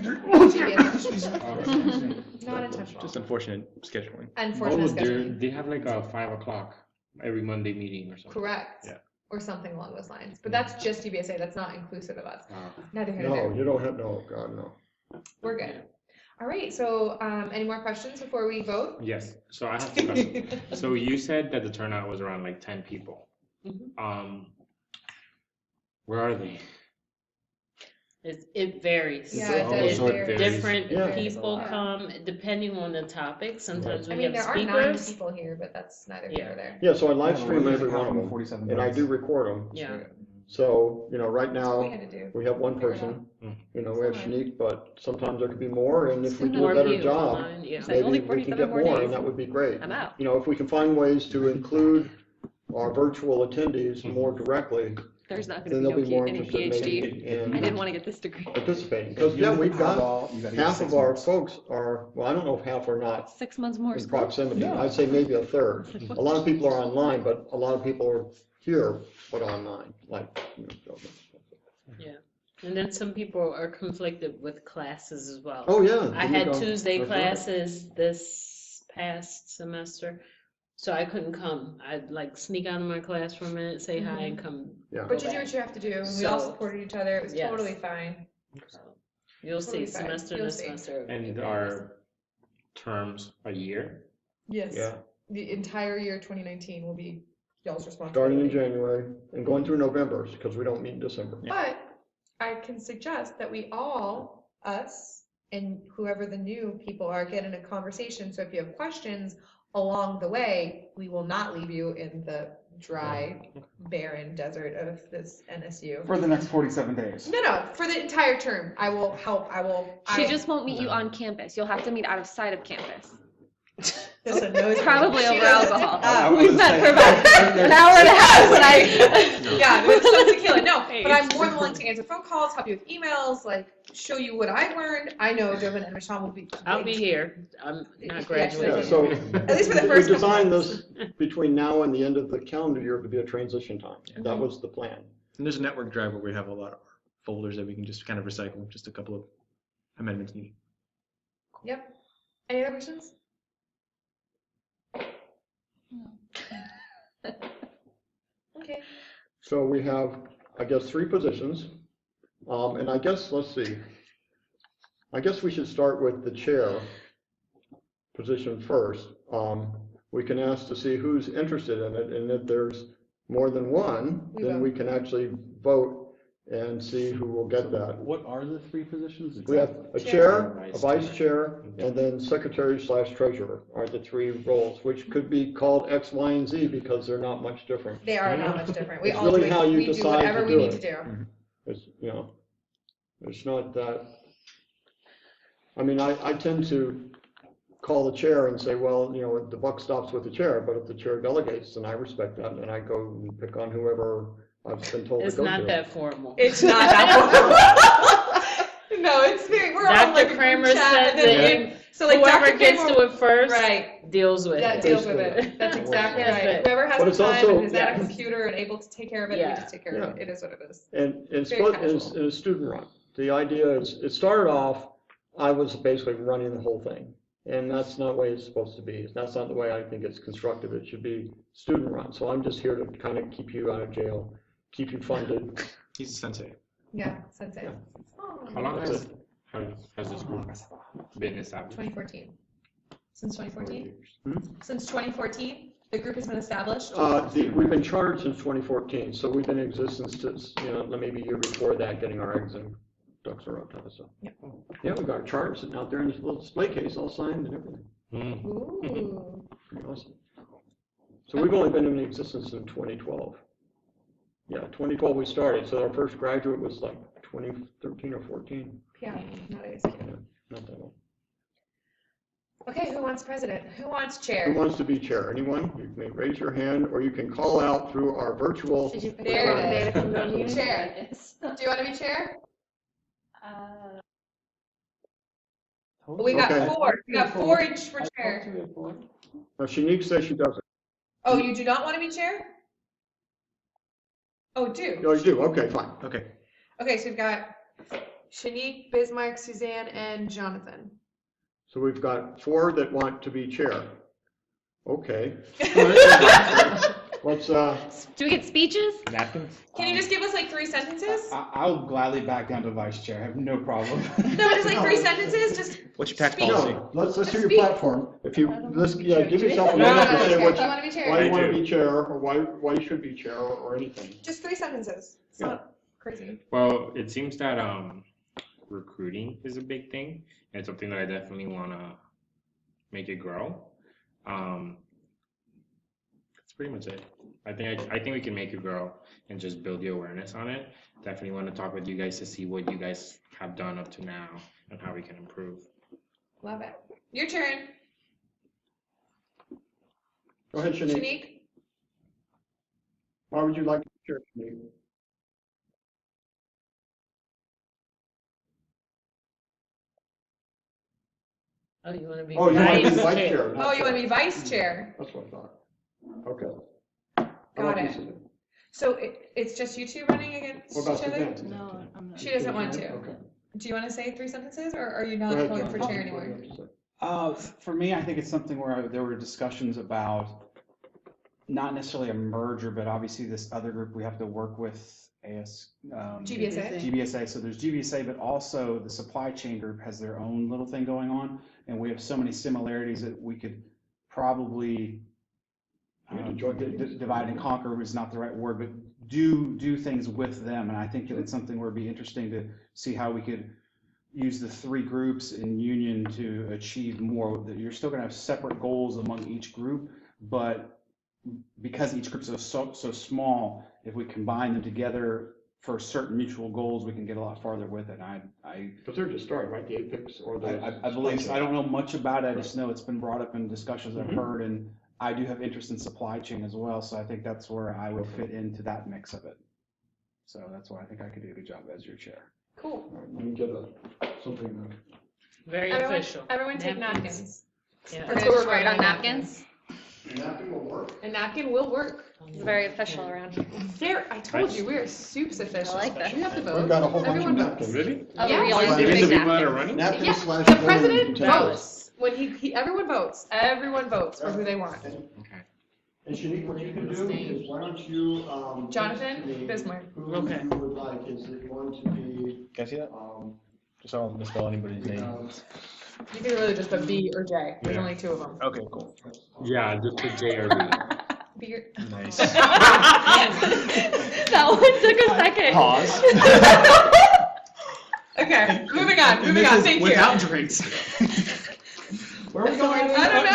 intentional. Just unfortunate scheduling. Unfortunate Oh, scheduling. they have like a 5 o'clock every Monday meeting or something. Correct. Yeah. Or something along those lines. But that's just GBSA, that's not inclusive of us. Neither here nor No, there. you don't have, no, God, no. We're good. All right, so any more questions before we vote? Yes, so I have two questions. So you said that the turnout was around like 10 people. Where are they? It varies. Yeah, it does. So it varies. Different Yeah. people come, depending on the topic. Sometimes I we mean, have there are 9 speakers. people here, but that's neither here nor there. Yeah, so I live Yeah, stream we're every usually one of having them, 47 and I minutes. do record them. Yeah. So, right That's what we now, had to do. we have one Figure it person, out. we have Shanique, but sometimes there could be more, and if we do a More better people job, online, yeah. It's like only maybe we can 47 get more more, days. and that would be great. I'm out. If we can find ways to include our virtual attendees more directly, There's not then going to they'll be be more any interested PhD. maybe I in didn't want to get this degree. participating. If Because, you yeah, use the we've got, Powerball, you gotta get half 6 of our months. folks are, well, I don't know if half are not 6 months more in school. proximity. Yeah. I'd say maybe a third. It's like, A lot of people are online, but a lot of people are here, but online, like, Yeah. And then some people are conflicted with classes as well. Oh, yeah. I There you had go. Tuesday That's right. classes this past semester, so I couldn't come. I'd like sneak out of my class for a minute, say hi, and come. Yeah. But go you do back. what you have to do, and we all So- supported each other, it was Yes. totally fine. So, You'll Totally see, fine. semester You'll to see. semester. And our terms a year? Yes. Yeah. The entire year 2019 will be y'all's responsibility. Starting in January and going through November, because we don't meet in December. But I can suggest that we all, us, and whoever the new people are, get in a conversation. So if you have questions along the way, we will not leave you in the dry, barren desert of this NSU. For the next 47 days. No, for the entire term. I will help. She just won't meet you on campus. You'll have to meet out of sight of campus. Listen, no, It's probably she over doesn't- alcohol. We've met for about an hour and a half, and I. Yeah, with some tequila. No, Hey. but I'm more than willing to answer phone calls, help you with emails, show you what I learned. I know Jovan and Michelle will be. I'll be here. I'm not Yeah, graduating. So, At least for the we first couple designed months. this between now and the end of the calendar year to be a transition time. That was the plan. And there's a network drive where we have a lot of folders that we can just kind of recycle, just a couple of amendments needed. Yep. Any other questions? Okay. So we have, I guess, 3 positions. And I guess, let's see. I guess we should start with the chair position first. We can ask to see who's interested in it, and if there's more than one, then we can actually vote and see who will get that. What are the 3 positions? We have a chair, a vice chair, and then secretary/treasurer are the 3 roles, which could be called X, Y, and Z because they're not much different. They are not much different. We It's all really do, how you we do decide whatever to we do need it. to do. It's, it's not that, I mean, I tend to call the chair and say, well, the buck stops with the chair, but if the chair delegates, then I respect that, and I go and pick on whoever I've been told to It's go to. not that formal. It's not that formal. No, it's very, we're all like Dr. a Kramer group chat, said and then that so like whoever Dr. gets Kramer, to it first right, deals with that it. deals with it. That's exactly That's right. it. Whoever has But the it's time also- and is at a Yes. computer and able to take care of it, we Yeah. just take care of it. It is what it is. And it's Very split as a student run. The idea is, it started off, I was basically running the whole thing. And that's not the way it's supposed to be. That's not the way I think it's constructed. It should be student run. So I'm just here to kind of keep you out of jail, keep you funded. He's a sensei. Yeah, sensei. How long That's has this group been established? 2014. Since 2014? Hmm? Since 2014, the group has been established. We've been chartered since 2014, so we've been in existence since, maybe a year before that, getting our eggs and ducks in a row type of stuff. Yep. Yeah, we've got our charter sitting out there in this little display case, all signed and everything. Ooh. Pretty awesome. So we've only been in existence in 2012. Yeah, 2012 we started, so our first graduate was like 2013 or 14. Yeah, not ASQ. Yeah, not that long. Okay, who wants president? Who wants Who chair? wants to be chair? Anyone? You may raise your hand, or you can call out through our virtual. There it is. Chair. Do you want to be chair? We got Okay. 4. We got 4 each for chair. Now, Shanique says she doesn't. Oh, you do not want to be chair? Oh, do. No, you do. Okay, fine. Okay. Okay, so we've got Shanique, Bismarck, Suzanne, and Jonathan. So we've got 4 that want to be chair. Okay. Let's, Do we get speeches? Napkins? Can you just give us like 3 sentences? I'll gladly back down to vice chair. I have no problem. No, just like 3 sentences, just. What's your tax Speak. policy? no, let's hear your Speak. platform. If you, give yourself a No, minute to say do you what, want to be chair? why you I want to do. be chair, or why you should be chair, or anything. Just 3 sentences. It's Yeah. not crazy. Well, it seems that recruiting is a big thing, and something that I definitely want to make it grow. That's pretty much it. I think we can make it grow and just build the awareness on it. Definitely want to talk with you guys to see what you guys have done up to now and how we can improve. Love it. Your turn. Go ahead, Shanique. Shanique? Why would you like to be chair, Shanique? Oh, you want to be Oh, you want to be vice vice chair? chair? Oh, you want to be vice chair? That's what I thought. Okay. Got it. So it's just you 2 running against What about each other? Suzanne? No, I'm not. She doesn't want to. Okay. Do you want to say 3 sentences, or are you Go not ahead, going John. for What chair do you anymore? have to say? For me, I think it's something where there were discussions about not necessarily a merger, but obviously this other group we have to work with, GBSA? GBSA. So there's GBSA, but also the supply chain group has their own little thing going on, and we have so many similarities that we could probably divide and conquer is not the right word, but do things with them. And I think that it's something where it'd be interesting to see how we could use the 3 groups in union to achieve more. That you're still going to have separate goals among each group, but because each group is so small, if we combine them together for certain mutual goals, we can get a lot farther with it. But they're just starting, right? The APICS or the. I believe so. I don't know much about it. I just know it's been brought up in discussions I've heard, and I do have interest in supply chain as well. So I think that's where I would fit into that mix of it. So that's why I think I could do a good job as your chair. Cool. All right, let me get something. Very Everyone, official. everyone take napkins. Yeah. We're That's gonna what just we're writing write on napkins. Napkin will work. A napkin will work. It's very official around here. There, I told you, we are soups official. I like that. You have to vote. We've got a whole bunch of Everyone votes. napkins. Really? Oh, Yeah. we always do Even big the people that napkins. are running? Napkins Yeah, slash the voting president utensils. votes. When everyone votes. Everyone votes for who they want. Okay. And Shanique, what you can do is, why don't you, Jonathan text me Bismarck. who Okay. you would like, is it going to be, Can I see that? Just so I don't misspell anybody's name. You can really just put B or J. There's Yeah. only two of them. Okay, cool. Yeah, just put JRB. B or... Nice. That one took a second. Pause. Okay, moving on, And moving this on, is thank you. without drinks. where are we going? I don't know.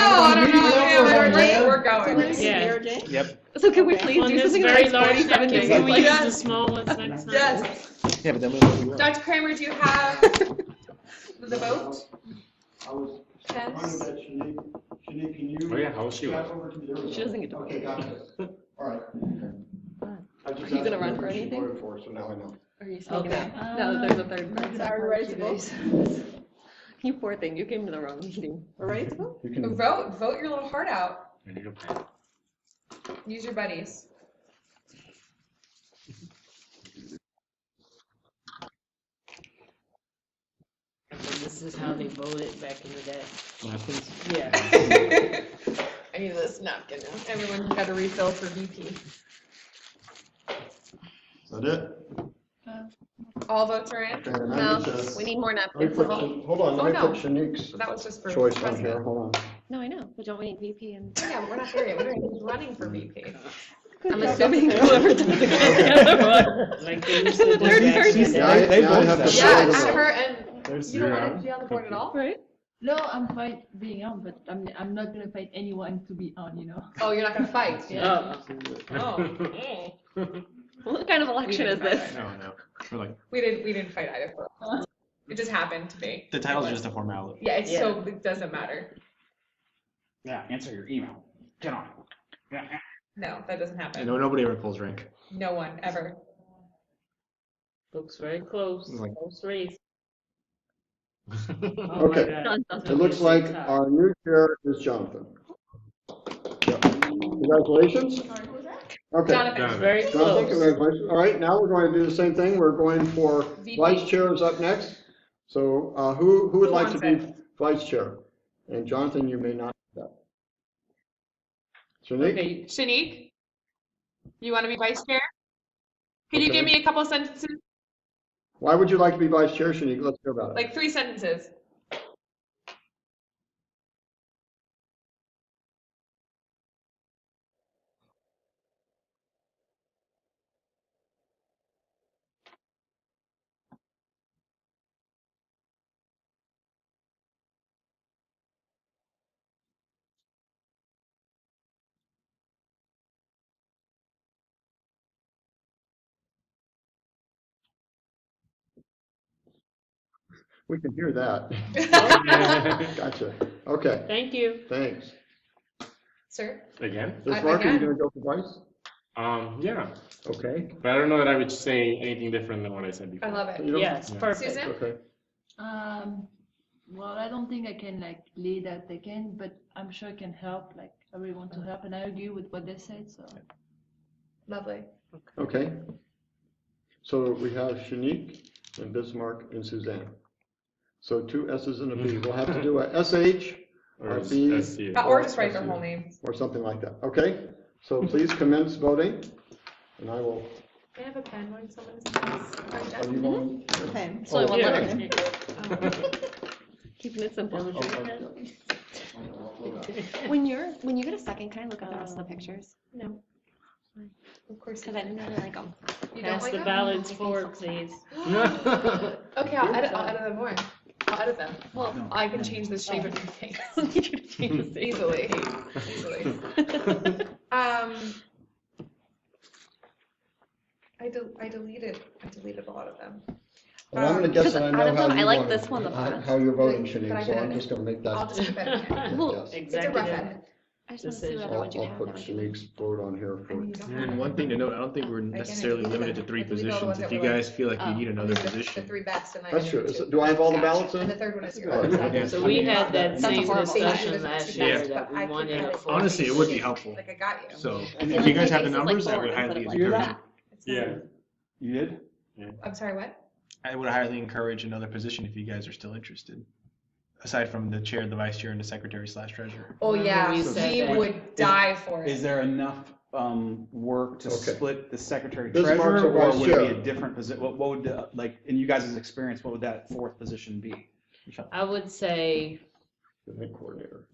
Yeah, we're going. Yeah. Yep. So can we please On do this something very like large 47 napkin, days? can we Like, use the small ones next time? Yes. Yeah, but then we will. Dr. Kramer, do you have the vote? I was trying to Pens? get Shanique, can you? Oh, yeah, how was she? back over to the other She doesn't get to Okay, vote. gotcha. All right. I just Are you gonna asked run her for who she anything? voted for, so now I know. Are you sneaking Okay. out? Now that there's a third person. So are we ready to vote? You poor thing, you came to the wrong meeting. We're ready to vote? You can, Vote your little heart out. I need a pen. Use your buddies. This is how they voted back in the day. Napkins? Yeah. I need this napkin now. Everyone got a refill for VP. is that it? All votes are in? Okay, and I No, need to- we need more let me napkins. put hold on, let me Oh, put no. Shanique's That was just for choice on here, president. hold on. No, I know, but don't we need VP and? Oh, yeah, we're not there yet. He's running for VP. I'm assuming whoever does it gets the other one. Like they used to do Third back in person. the Yeah, day. now I have to Yeah, show it's the vote. her and There's you don't want zero. to be on the board at all? Right? No, I'm fine being on, but I'm not gonna fight anyone to be on, you know? Oh, you're not gonna fight? Oh. Oh. What kind of election is this? No. We're like, We didn't fight either. It just happened to be. the title's just a formality. Yeah, it's so, it doesn't matter. Yeah, answer your email. Get on. Yeah. No, that doesn't I happen. know nobody ever pulls rank. No one, ever. Looks very close. Like- Close race. Okay. It looks like our new chair is Jonathan. Congratulations. Okay. Jonathan. Very Jonathan, close. congratulations. All right, now we're going to do the same thing. We're going for VP. vice chair is up next. So who would Who like to wants be vice chair? And Jonathan, you may not do that. Shanique? Okay, Shanique? You want to be vice chair? Can you Okay. give me a couple sentences? Why would you like to be vice chair, Shanique? Let's hear about it. Like 3 sentences. We can hear that. Gotcha. Okay, thank you. thanks. Sir? Again? Ms. Mark, are you Again? gonna go for vice? Yeah, Okay, but I don't know that I would say anything different than what I said before. I love it. You don't- Yes, Yeah. perfect. Susan? okay. Well, I don't think I can like lead that again, but I'm sure I can help, like everyone to help, and I agree with what they said, so. Lovely. Okay. So we have Shanique and Bismarck and Suzanne. So 2 S's and a B. We'll have to do a SH or a B SU. Or just write their whole names. or something like that. Okay? So please commence voting, and I will, Can I have a pen when someone's are you going? Okay. It's only one Yeah. letter. Keeping it simple. When you get a second, can I look at the rest of the pictures? No. Of course. Because I didn't really like them. You don't Pass like the them? ballots forward, please. Okay, I'll edit them more. I'll edit them. Well, No. I can change the shape of your face. I need you to change the Easily, easily. I deleted a lot of them. And I'm gonna guess that I know out of how them, you I like want this one the how- best. how you're voting, But I Shanique, so I'm can- just gonna make that. I'll just keep it. Yes. It's a rough Executive. edit. I just want to see what Decision. other ones you I'll have. put that would be- Shanique's vote on here I for. mean, you don't have And to. one thing to note, I don't think we're necessarily deleted limited to them. 3 I deleted all the positions. ones If that you were guys feel like you like, need another the position. 3 best, and I That's true. edited Is it- two. do I have all the Gotcha. ballots in? And the third one is yours. All right. Yeah. So we had that That's same horrible. discussion last Yeah. year that we But I wanted could a edit full. Honestly, it would be helpful. Like I got you. So, And if then you guys have the my face is like numbers, I forward would instead highly of like encourage. that. Yeah. You did? I'm sorry, what? I would highly encourage another position if you guys are still interested. aside from the chair, the vice chair, and the secretary/treasurer. Oh, yeah, we said we that. would die for it. Is there enough work to Okay. split the secretary Bismarck's treasurer, a or vice would it be chair. a different position? What would, like, in you guys' experience, what would that fourth position be? I would say The head coordinator.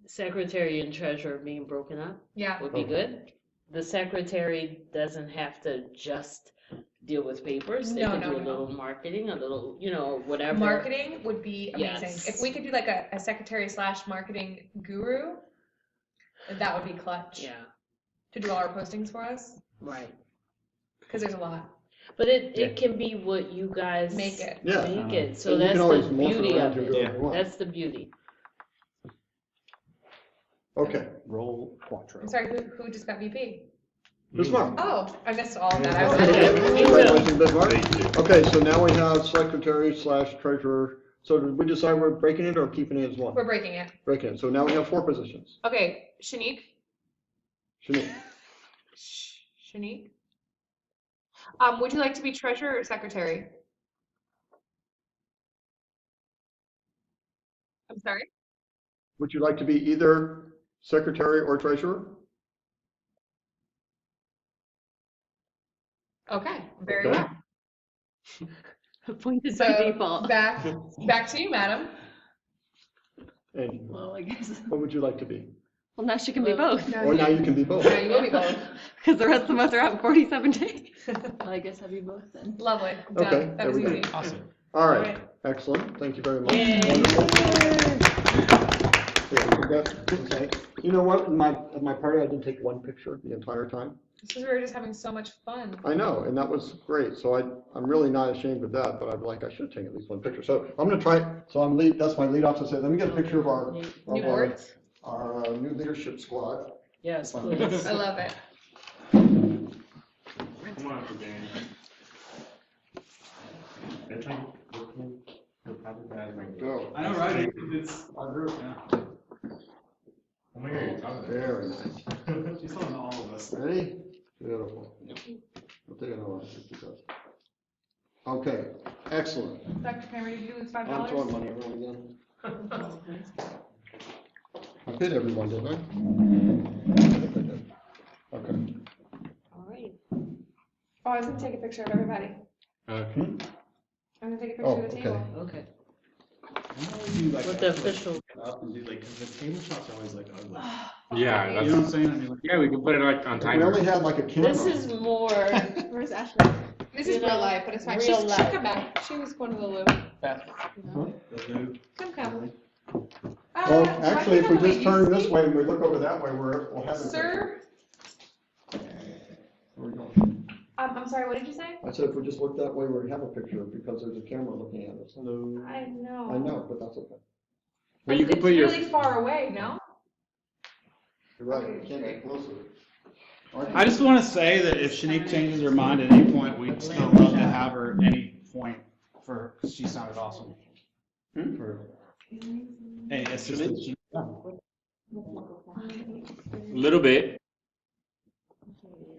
secretary and treasurer being broken up Yeah. would be Okay. good. The secretary doesn't have to just deal with papers. They No, could no, do a no. little marketing, a little, whatever. Marketing would be amazing. Yes. If we could do like a secretary/marketing guru, that would be clutch. Yeah, To do all our postings for us, right. because there's a lot. But it can be what you guys Make it. Yeah. make it. So And you that's can always the morph it beauty around of to it. do what you want. That's the beauty. Okay. Roll quattro. I'm sorry, who just got VP? Bismarck. Oh, I missed all of that. I was Congratulations, Bismarck. Okay, so now we have secretary/treasurer. So did we decide we're breaking it or keeping it as one? We're breaking it. Breaking it. So now we have 4 positions. Okay, Shanique. Shanique. Shanique. Would you like to be treasurer or secretary? I'm sorry? Would you like to be either secretary or treasurer? Okay, very Okay. well. Appointed So by default. back to you, madam. And Well, I guess. what would you like to be? Well, now she can be both. Or now you can be both. Now you will be both. Because the rest of us are out 47 days. Well, I guess I'll be both then. Lovely. Done. Okay, That there was we go. easy. Awesome. All All right, right. excellent. Thank you very much. Yay. Wonderful. Yeah, okay. You know what? In my party, I didn't take one picture the entire time. This is, we were just having so much fun. I know, and that was great. So I'm really not ashamed of that, but I'm like, I should take at least one picture. So I'm gonna try, so that's my lead off to say, let me get a picture of our New boards? new leadership squad. Yes, please. I love it. Come on, Dan. They're trying to probably bad like Go. I know, right? It's our group, yeah. Oh my God, you're talking about Very nice. She's telling all of us. Ready? Beautiful. I'll take another one. Okay, excellent. Dr. Kramer, did you lose $5? I'm throwing money around again. I paid everyone, didn't I? I think I did. Okay. All right. Oh, I was gonna take a picture of everybody. Okay. I'm gonna take a picture Oh, of the okay. table. Okay. Like With the official. up and do like, 'cause the table shop's always like ugly. Yeah, You that's, know what I'm saying? I mean, like, yeah, we can put it like on We timer. only had like a camera. This is more, Where's Ashley? This is You real know, life, but it's fine. real She'll life. come back. She was going to the loo. Come. Well, actually, if we why just don't turn this way and we look over that way, we'll have it. Sir, There we go. I'm sorry, what did you say? I said if we just look that way, we have a picture because there's a camera looking at us. Hello. I know. I know, but that's okay. But you can It's put your, really far away, no? You're right, we can't get closer. I just want to say that if Shanique changes her mind at any point, we'd still love to have her at any point because she sounded awesome. Hey, it's just that she, little bit.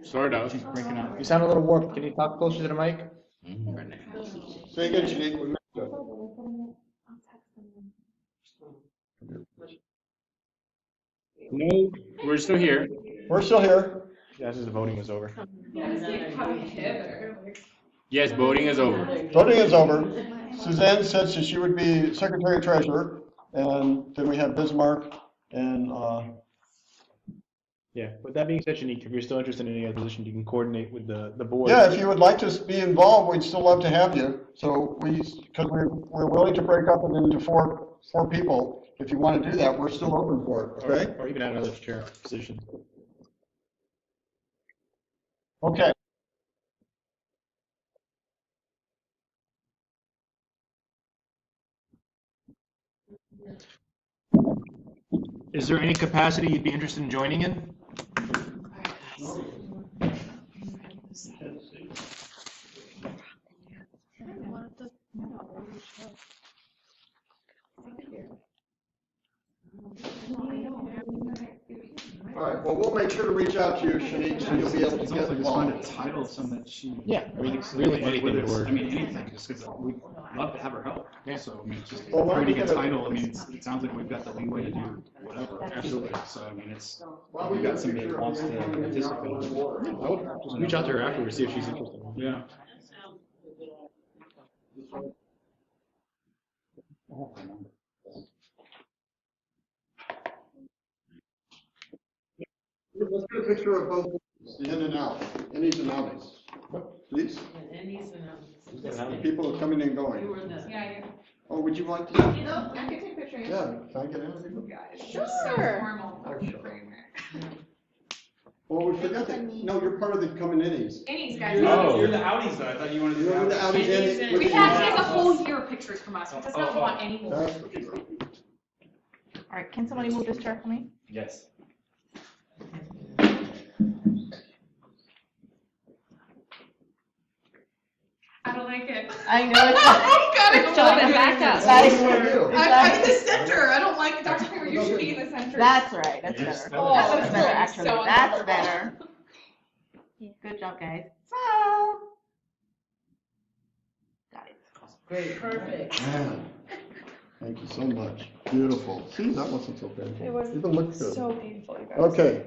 Sort of. she's breaking up. You sound a little warped. Can you talk closer to the mic? Say again, Shanique, we missed it. No, we're still here. We're still here. Yeah, this is the voting is over. Yes, voting is over. Voting is over. Suzanne said that she would be secretary treasurer, and then we have Bismarck and, Yeah, with that being said, Shanique, if you're still interested in any other position, you can coordinate with the board. yeah, if you would like to be involved, we'd still love to have you. So because we're willing to break up it into four people. If you want to do that, we're still open for it, okay? Or even add another chair position. Okay. Is there any capacity you'd be interested in joining in? All right, well, we'll make sure to reach out to you, Shanique, so you'll be able to It's get also just find a involved. title of something that she. Yeah, I mean, it's really anything that works. I mean, anything, just because we'd love to have her help. Yeah. So, I mean, it's just Well, why don't creating we a get a- title, I mean, it sounds like we've got the leeway to do whatever. Absolutely. So, I mean, it's, Why don't we we've get got a somebody picture that of wants you to coming in and out participate. of the board? I would just reach out to her afterwards, see if she's interested. Yeah. Let's get a picture of both, the in and out, innies and outies, please. And these and The people are coming and going. Yeah, Oh, would you like to? No, I can take a picture. Yeah, can I get in with you? Sure. So formal. Oh, sure. Well, we forgot that, no, you're part of the coming innies. Innies, guys. You're the outies though, I thought you wanted to be You're the outies and. He has a whole year of pictures from us. He does not want any more. That's for sure. All right, can somebody move this chair for me? Yes. I don't like it. I know Oh, God, I it's don't so like the it. backup. What do you want to do? I'm in the center. I don't like it. Dr. Kramer, you should be in the center. That's right, that's Yes, better. Oh, That's that's better, so actually, that's uncomfortable. better. Good job, guys. Got it. Great, perfect. Man, thank you so much. Beautiful. See, that wasn't so painful. It was Even looked good. so painful, you guys. Okay.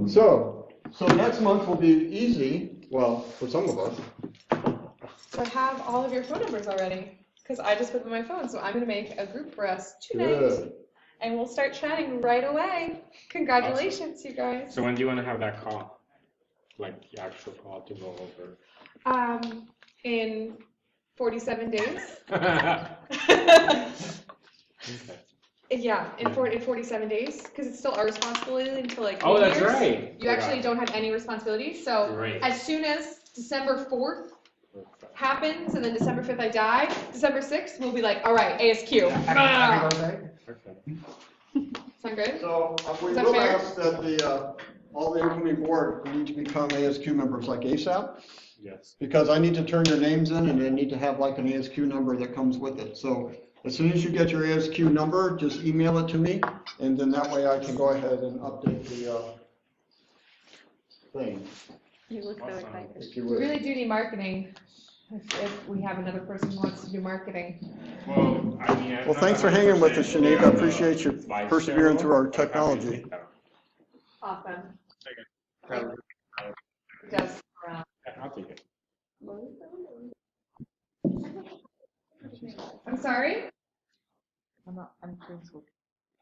So next month will be easy, well, for some of us. So I have all of your phone numbers already, because I just put them in my phone, so I'm gonna make a group for us tonight. Good. And we'll start chatting right away. Congratulations, you guys. So when do you want to have that call? Like the actual call to go over? In 47 days. Okay. Yeah, in 47 days, because it's still our responsibility until like Oh, New that's Year's. right. You actually don't have any responsibility, so Great. as soon as December 4th happens, and then December 5th I die, December 6th, we'll be like, all right, ASQ. Happy birthday. Sound good? So we Is that will fair? ask that all the incoming board need to become ASQ members like ASAP. Yes. Because I need to turn your names in and they need to have like an ASQ number that comes with it. So as soon as you get your ASQ number, just email it to me, and then that way I can go ahead and update the thing, You look so excited. if you We would. really do need marketing, if we have another person who wants to do marketing. Well, I mean, Well, thanks for hanging with us, Shanique. I appreciate you persevering through our technology. Awesome. Probably. Just, I'll take it. I'm sorry? I'm principal,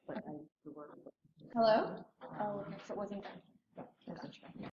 but I work. Hello? Oh, so it wasn't done.